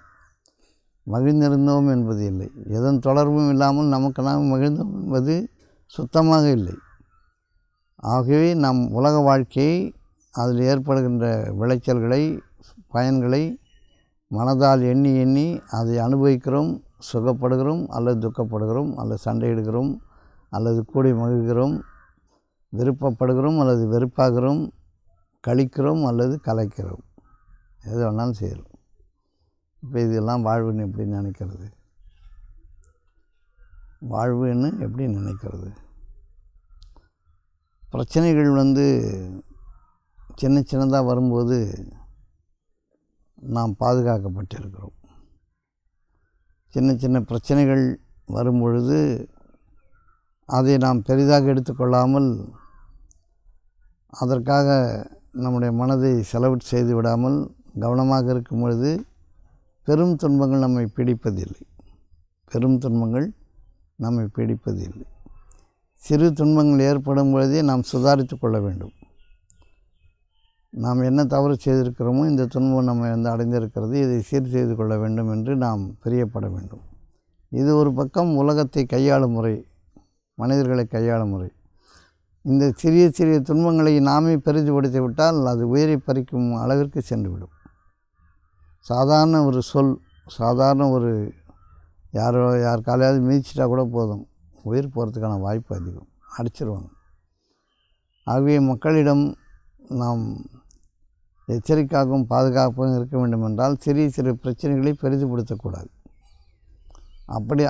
Speaker 1: மகிழ்ந்திருந்தோம் என்பது இல்லை. எதன் தொடர்பும் இல்லாமல் நமக்கு நாம் மகிழ்ந்தோம் என்பது சுத்தமாக இல்லை. ஆகவே நம் உலக வாழ்க்கையை, அதில் ஏற்படுகின்ற விளைச்சல்களை, பயன்களை மனதால் எண்ணி எண்ணி அதை அனுபவிக்கிறோம், சுகப்படுகிறோம், அல்லது துக்கப்படுகிறோம், அல்லது சண்டையிடுகிறோம், அல்லது கூடி மகிழ்கிறோம், விருப்பப்படுகிறோம் அல்லது வெறுப்பாகிறோம், கழிக்கிறோம் அல்லது கலைக்கிறோம், எது வேணாலும் செய்கிறோம். இப்போ இதெல்லாம் வாழ்வுன்னு எப்படி நினைக்கிறது? வாழ்வுன்னு எப்படி நினைக்கிறது? பிரச்சனைகள் சின்ன சின்னதாக வரும்போது நாம் பாதுகாக்கப்பட்டிருக்கிறோம். சின்ன சின்ன பிரச்சனைகள் வரும்பொழுது அதை நாம் பெரிதாக எடுத்துக்கொள்ளாமல், அதற்காக நம்முடைய மனதை செலவு செய்து விடாமல் கவனமாக இருக்கும் பொழுது பெரும் துன்பங்கள் நம்மை பிடிப்பதில்லை. பெரும் துன்பங்கள் நம்மை பிடிப்பதில்லை. சிறு துன்பங்கள் ஏற்படும் பொழுதே நாம் சுதாரித்து கொள்ள வேண்டும். நாம் என்ன தவறு செய்திருக்கிறோமோ இந்த துன்பம் நம்ம வந்து அடைந்திருக்கிறது, இதை சீர் செய்து கொள்ள வேண்டும் என்று நாம் பிரியப்பட வேண்டும். இது ஒரு பக்கம் உலகத்தை கையாளும் முறை, மனிதர்களை கையாளும் முறை. இந்த சிறிய சிறிய துன்பங்களை நாமே பெரிதுபடுத்தி விட்டால் அது உயிரை பறிக்கும் அளவிற்கு சென்றுவிடும். சாதாரண ஒரு சொல், சாதாரண ஒரு யார் காலையாவது மிதிச்சிட்டா கூட போதும், உயிர் போகிறதுக்கான வாய்ப்பு அதிகம், அடிச்சிருவாங்க. ஆகவே மக்களிடம் நாம் எச்சரிக்கையாகவும் பாதுகாப்பாகவும் இருக்க வேண்டுமென்றால் சிறிய சிறிய பிரச்சனைகளை பெரிதுபடுத்தக்கூடாது.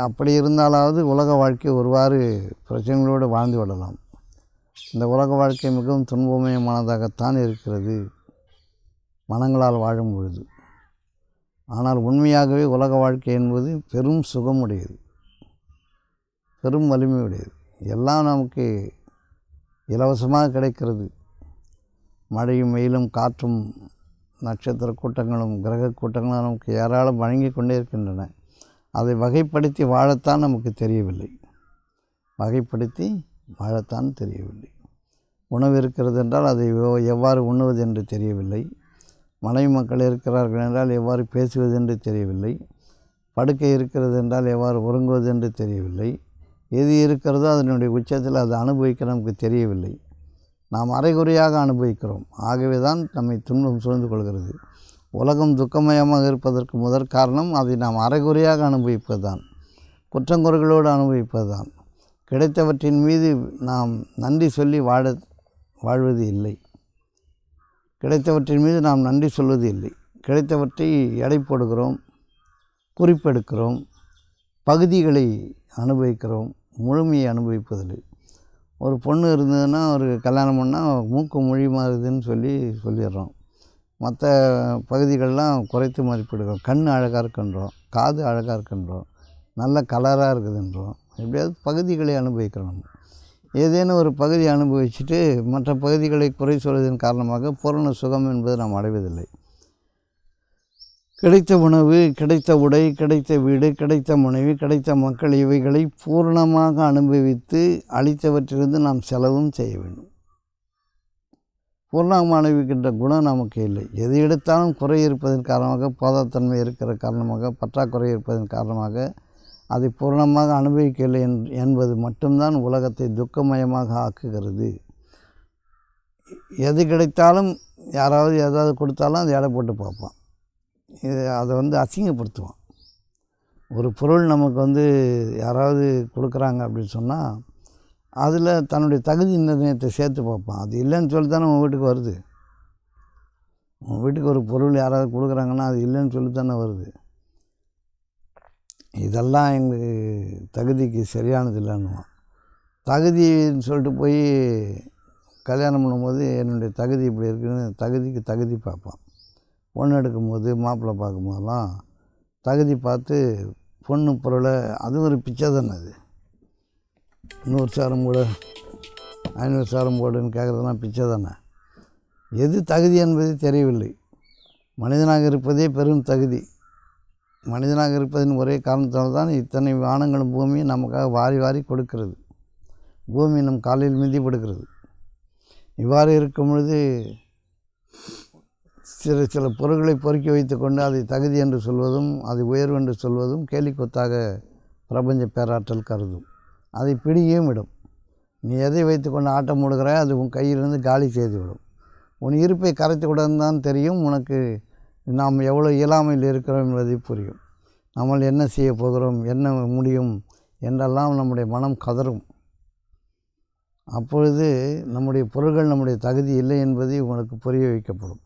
Speaker 1: அப்படி இருந்தாலாவது உலக வாழ்க்கை ஒருவாறு பிரச்சனைகளோடு வாழ்ந்து விடலாம். இந்த உலக வாழ்க்கை மிகவும் துன்பமயமானதாகத்தான் இருக்கிறது மனங்களால் வாழும் பொழுது. ஆனால் உண்மையாகவே உலக வாழ்க்கை என்பது பெரும் சுகமுடையது, பெரும் வலிமையுடையது. எல்லாம் நமக்கு இலவசமாக கிடைக்கிறது. மழையும் வெயிலும் காற்றும் நட்சத்திர கூட்டங்களும் கிரக கூட்டங்களும் நமக்கு ஏராளம் வழங்கி கொண்டே இருக்கின்றன. அதை வகைப்படுத்தி வாழத்தான் நமக்கு தெரியவில்லை, வகைப்படுத்தி வாழத்தான் தெரியவில்லை. உணவு இருக்கிறது என்றால் அதை எவ்வாறு உண்ணுவது என்று தெரியவில்லை. மனைவி மக்கள் இருக்கிறார்கள் என்றால் எவ்வாறு பேசுவது என்று தெரியவில்லை. படுக்கை இருக்கிறது என்றால் எவ்வாறு உறங்குவது என்று தெரியவில்லை. எது இருக்கிறதோ அதனுடைய உச்சத்தில் அதை அனுபவிக்க நமக்கு தெரியவில்லை. நாம் அரைகுறையாக அனுபவிக்கிறோம். ஆகவே தான் நம்மை துன்பம் சூழ்ந்து கொள்கிறது. உலகம் துக்கமயமாக இருப்பதற்கு முதற் காரணம் அதை நாம் அரைகுறையாக அனுபவிப்பது தான், குற்றங்குறைகளோடு அனுபவிப்பது தான். கிடைத்தவற்றின் மீது நாம் நன்றி சொல்லி வாழ்வது இல்லை. கிடைத்தவற்றின் மீது நாம் நன்றி சொல்வது இல்லை. கிடைத்தவற்றை எடை போடுகிறோம், குறிப்பெடுக்கிறோம், பகுதிகளை அனுபவிக்கிறோம், முழுமையை அனுபவிப்பதில்லை. ஒரு பொண்ணு இருந்ததுன்னா ஒரு கல்யாணம் பண்ணால் மூக்கு மொழி மாறுதுன்னு சொல்லிடுறோம். மற்ற பகுதிகளெலாம் குறைத்து மதிப்பிடுகிறோம். கண் அழகாக இருக்குன்றோம், காது அழகாக இருக்குன்றோம், நல்ல கலராக இருக்குதுன்றோம். எப்படியாவது பகுதிகளை அனுபவிக்கிறோம். நம்ம ஏதேனும் ஒரு பகுதியை அனுபவிச்சுட்டு மற்ற பகுதிகளை குறை சொல்வதன் காரணமாக பூரண சுகம் என்பது நாம் அடைவதில்லை. கிடைத்த உணவு, கிடைத்த உடை, கிடைத்த வீடு, கிடைத்த மனைவி, கிடைத்த மக்கள், இவைகளை பூரணமாக அனுபவித்து அளித்தவற்றிலிருந்து நாம் செலவும் செய்ய வேண்டும். பூர்ணமாக அனுபவிக்கின்ற குணம் நமக்கு இல்லை. எது எடுத்தாலும் குறை இருப்பதன் காரணமாக, போதாத்தன்மை இருக்கிற காரணமாக, பற்றாக்குறை இருப்பதன் காரணமாக அதை பூர்ணமாக அனுபவிக்கவில்லை என்பது மட்டும்தான் உலகத்தை துக்கமயமாக ஆக்குகிறது. எது கிடைத்தாலும் யாராவது ஏதாவது கொடுத்தாலும் அதை எடை போட்டு பார்ப்பான். அதை அசிங்கப்படுத்துவான். ஒரு பொருள் நமக்கு யாராவது கொடுக்குறாங்க அப்படின்னு சொன்னால் அதில் தன்னுடைய தகுதி நிர்ணயத்தை சேர்த்து பார்ப்பான். அது இல்லைன்னு சொல்லி தானே உங்கள் வீட்டுக்கு வருது. உங்கள் வீட்டுக்கு ஒரு பொருள் யாராவது கொடுக்குறாங்கன்னா அது இல்லைன்னு சொல்லி தானே வருது. இதெல்லாம் எங்களுக்கு தகுதிக்கு சரியானது இல்லைன்னுவான். தகுதின்னு சொல்லிட்டு போய் கல்யாணம் பண்ணும்போது என்னுடைய தகுதி இப்படி இருக்குன்னு தகுதிக்கு தகுதி பார்ப்பான். பொண்ணு எடுக்கும்போது, மாப்பிள்ளை பார்க்கும்போதெல்லாம் தகுதி பார்த்து பொண்ணு பொருளை, அது ஒரு பிச்சை தானே. அது 100 சாரம் போடு, 500 சாரம் போடுன்னு கேட்குறதெல்லாம் பிச்சை தானே. எது தகுதி என்பது தெரியவில்லை. மனிதனாக இருப்பதே பெரும் தகுதி. மனிதனாக இருப்பதின் ஒரே காரணத்தால் தான் இத்தனை வானங்களும் பூமியும் நமக்காக வாரி வாரி கொடுக்கிறது. பூமி நம் காலையில் மிதி படுக்கிறது. இவ்வாறு இருக்கும் பொழுது சில பொருட்களை பொறுக்கி வைத்து கொண்டு அதை தகுதி என்று சொல்வதும் அது உயர்வு என்று சொல்வதும் கேலிக்கூத்தாக பிரபஞ்ச பேராற்றல் கருதும். அதை பிடியும் விடும். நீ எதை வைத்து கொண்டு ஆட்டம் போடுகிறாய் அது உன் கையிலிருந்து காலி செய்துவிடும். உன் இருப்பை கரைத்து விடந்தான் தெரியும் உனக்கு நாம் எவ்வளோ இயலாமையில் இருக்கிறோம் என்பதை புரியும். நம்மால் என்ன செய்ய போகிறோம், என்ன முடியும் என்றெல்லாம் நம்முடைய மனம் கதறும். அப்பொழுது நம்முடைய பொருள்கள் நம்முடைய தகுதி இல்லை என்பதை உங்களுக்கு புரிய வைக்கப்படும்.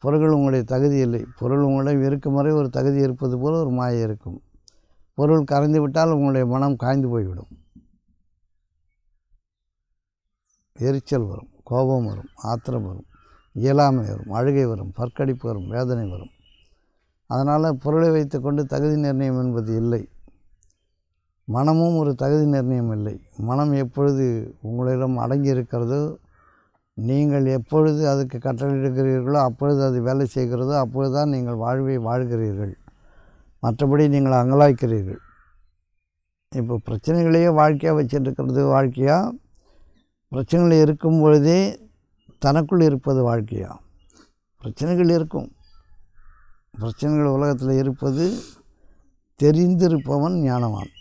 Speaker 1: பொருள்கள் உங்களுடைய தகுதி இல்லை. பொருள் உங்களிடம் இருக்கும் வரை ஒரு தகுதி இருப்பது போல் ஒரு மாயை இருக்கும். பொருள் கரைந்து விட்டால் உங்களுடைய மனம் காய்ந்து போய்விடும். எரிச்சல் வரும், கோபம் வரும், ஆத்திரம் வரும், இயலாமை வரும், அழுகை வரும், பற்கடிப்பு வரும், வேதனை வரும். அதனால் பொருளை வைத்து கொண்டு தகுதி நிர்ணயம் என்பது இல்லை. மனமும் ஒரு தகுதி நிர்ணயம் இல்லை. மனம் எப்பொழுது உங்களிடம் அடங்கி இருக்கிறதோ, நீங்கள் எப்பொழுது அதுக்கு கட்டளையிடுகிறீர்களோ அப்பொழுது அது வேலை செய்கிறதோ அப்பொழுது தான் நீங்கள் வாழ்வை வாழ்கிறீர்கள். மற்றபடி நீங்கள் அங்கலாய்க்கிறீர்கள். இப்போ பிரச்சனைகளையே வாழ்க்கையாக வச்சுட்டுருக்கிறது வாழ்க்கையாக? பிரச்சனைகள் இருக்கும் பொழுதே தனக்குள் இருப்பது வாழ்க்கையா? பிரச்சனைகள் இருக்கும். பிரச்சனைகள் உலகத்தில் இருப்பது தெரிந்திருப்பவன் ஞானவான்.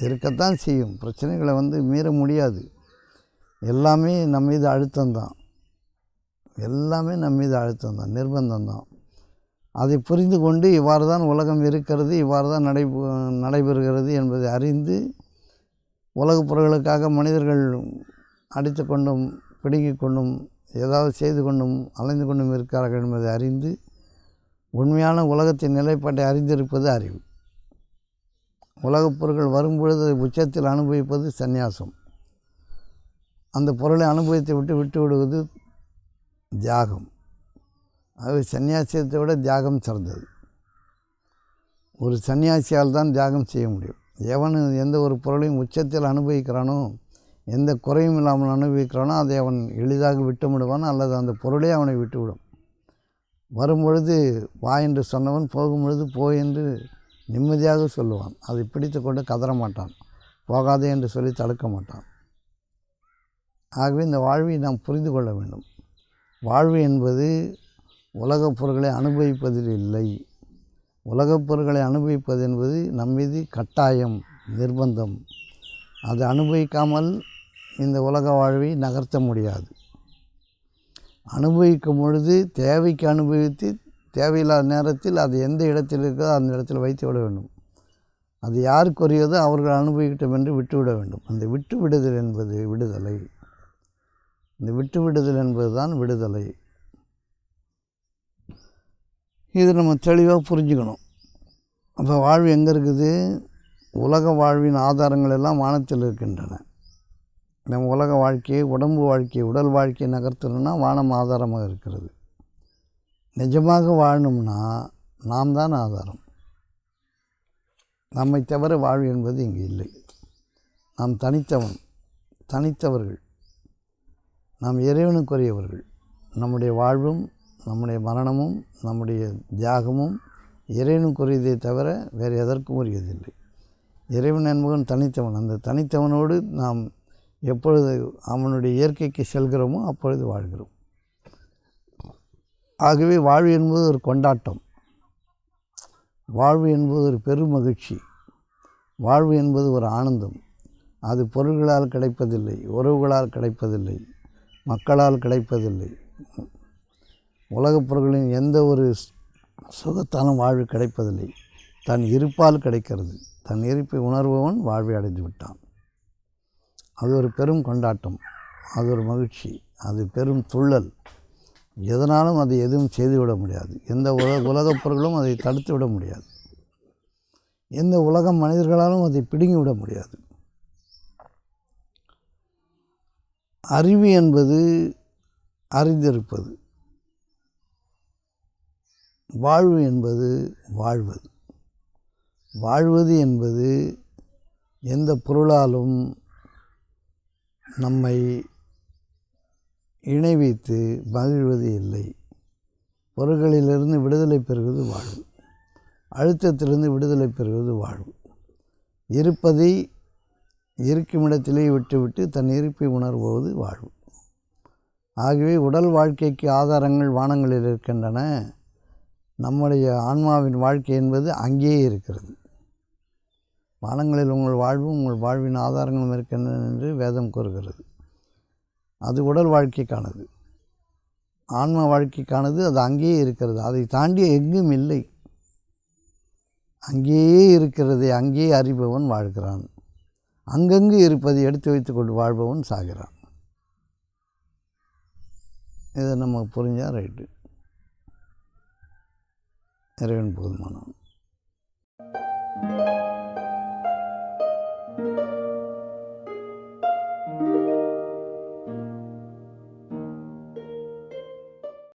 Speaker 1: இருக்கத்தான் செய்யும். பிரச்சனைகளை மீற முடியாது. எல்லாமே நம்ம மீது அழுத்தம்தான். எல்லாமே நம்ம மீது அழுத்தம்தான், நிர்பந்தம்தான். அதை புரிந்து கொண்டு இவ்வாறு தான் உலகம் இருக்கிறது, இவ்வாறு தான் நடைபெறுகிறது என்பதை அறிந்து உலகப் பொருள்களுக்காக மனிதர்கள் அடித்து கொண்டும் பிடுங்கிக் கொண்டும் ஏதாவது செய்து கொண்டும் அலைந்து கொண்டும் இருக்கிறார்கள் என்பதை அறிந்து உண்மையான உலகத்தின் நிலைப்பாட்டை அறிந்திருப்பது அறிவு. உலகப் பொருட்கள் வரும்பொழுது உச்சத்தில் அனுபவிப்பது சந்நியாசம். அந்த பொருளை அனுபவித்து விட்டு விடுவது தியாகம். ஆகவே சன்னியாசியத்தை விட தியாகம் சிறந்தது. ஒரு சன்னியாசியால் தான் தியாகம் செய்ய முடியும். எவன் எந்த ஒரு பொருளையும் உச்சத்தில் அனுபவிக்கிறானோ, எந்த குறையும் இல்லாமல் அனுபவிக்கிறானோ அதை அவன் எளிதாக விட்டுவிடுவான், அல்லது அந்த பொருளே அவனை விட்டுவிடும். வரும்பொழுது வா என்று சொன்னவன் போகும்பொழுது போ என்று நிம்மதியாக சொல்லுவான். அதை பிடித்து கொண்டு கதற மாட்டான், போகாதே என்று சொல்லி தடுக்க மாட்டான். ஆகவே இந்த வாழ்வை நாம் புரிந்து கொள்ள வேண்டும். வாழ்வு என்பது உலகப் பொருட்களை அனுபவிப்பதில் இல்லை. உலகப் பொருட்களை அனுபவிப்பது என்பது நம்மீது கட்டாயம், நிர்பந்தம். அதை அனுபவிக்காமல் இந்த உலக வாழ்வை நகர்த்த முடியாது. அனுபவிக்கும் பொழுது தேவைக்கு அனுபவித்து, தேவையில்லாத நேரத்தில் அது எந்த இடத்தில் இருக்கோ அந்த இடத்தில் வைத்து விட வேண்டும். அது யாருக்குரியதோ அவர்கள் அனுபவிக்கட்டும் என்று விட்டுவிட வேண்டும். அந்த விட்டு விடுதல் என்பது விடுதலை. இந்த விட்டு விடுதல் என்பது தான் விடுதலை. இது நம்ம தெளிவாக புரிஞ்சுக்கணும். அப்போ வாழ்வு எங்கே இருக்குது? உலக வாழ்வின் ஆதாரங்கள் எல்லாம் வானத்தில் இருக்கின்றன. நம்ம உலக வாழ்க்கையை, உடம்பு வாழ்க்கையை, உடல் வாழ்க்கையை நகர்த்தணும்னா வானம் ஆதாரமாக இருக்கிறது. நிஜமாக வாழணும்னா நாம் தான் ஆதாரம். நம்மை தவிர வாழ்வு என்பது இங்கே இல்லை. நாம் தனித்தவர்கள். நாம் இறைவனுக்குரியவர்கள். நம்முடைய வாழ்வும் நம்முடைய மரணமும் நம்முடைய தியாகமும் இறைவனுக்குரியதை தவிர வேறு எதற்கும் உரியதில்லை. இறைவன் என்பவன் தனித்தவன். அந்த தனித்தவனோடு நாம் எப்பொழுது அவனுடைய இயற்கைக்கு செல்கிறோமோ அப்பொழுது வாழ்கிறோம். ஆகவே வாழ்வு என்பது ஒரு கொண்டாட்டம். வாழ்வு என்பது ஒரு பெரும் மகிழ்ச்சி. வாழ்வு என்பது ஒரு ஆனந்தம். அது பொருள்களால் கிடைப்பதில்லை, உறவுகளால் கிடைப்பதில்லை, மக்களால் கிடைப்பதில்லை. உலகப் பொருள்களின் எந்த ஒரு சுகத்தாலும் வாழ்வு கிடைப்பதில்லை. தன் இருப்பால் கிடைக்கிறது. தன் இருப்பை உணர்பவன் வாழ்வை அடைந்து விட்டான். அது ஒரு பெரும் கொண்டாட்டம், அது ஒரு மகிழ்ச்சி, அது பெரும் துள்ளல். எதனாலும் அதை எதுவும் செய்துவிட முடியாது. எந்த உலகப் பொருளும் அதை தடுத்து விட முடியாது. எந்த உலக மனிதர்களாலும் அதை பிடுங்கிவிட முடியாது. அறிவு என்பது அறிந்திருப்பது. வாழ்வு என்பது வாழ்வது. வாழ்வது என்பது எந்த பொருளாலும் நம்மை இணை வைத்து மகிழ்வது இல்லை. பொருள்களிலிருந்து விடுதலை பெறுவது வாழ்வு. அழுத்தத்திலிருந்து விடுதலை பெறுவது வாழ்வு. இருப்பதை இருக்கும் இடத்திலே விட்டுவிட்டு தன் இருப்பை உணர்வது வாழ்வு. ஆகவே உடல் வாழ்க்கைக்கு ஆதாரங்கள் வானங்களில் இருக்கின்றன. நம்முடைய ஆன்மாவின் வாழ்க்கை என்பது அங்கேயே இருக்கிறது. வானங்களில் உங்கள் வாழ்வும் உங்கள் வாழ்வின் ஆதாரங்களும் இருக்கின்றன என்று வேதம் கூறுகிறது. அது உடல் வாழ்க்கைக்கானது. ஆன்மா வாழ்க்கைக்கானது அது அங்கேயே இருக்கிறது. அதை தாண்டி எங்கும் இல்லை. அங்கேயே இருக்கிறதை அங்கேயே அறிபவன் வாழ்கிறான். அங்கங்கு இருப்பதை எடுத்து வைத்து கொண்டு வாழ்பவன் சாகிறான். இதை நம்ம புரிஞ்சால் ரைட்டு. இறைவன் போதுமானவன்.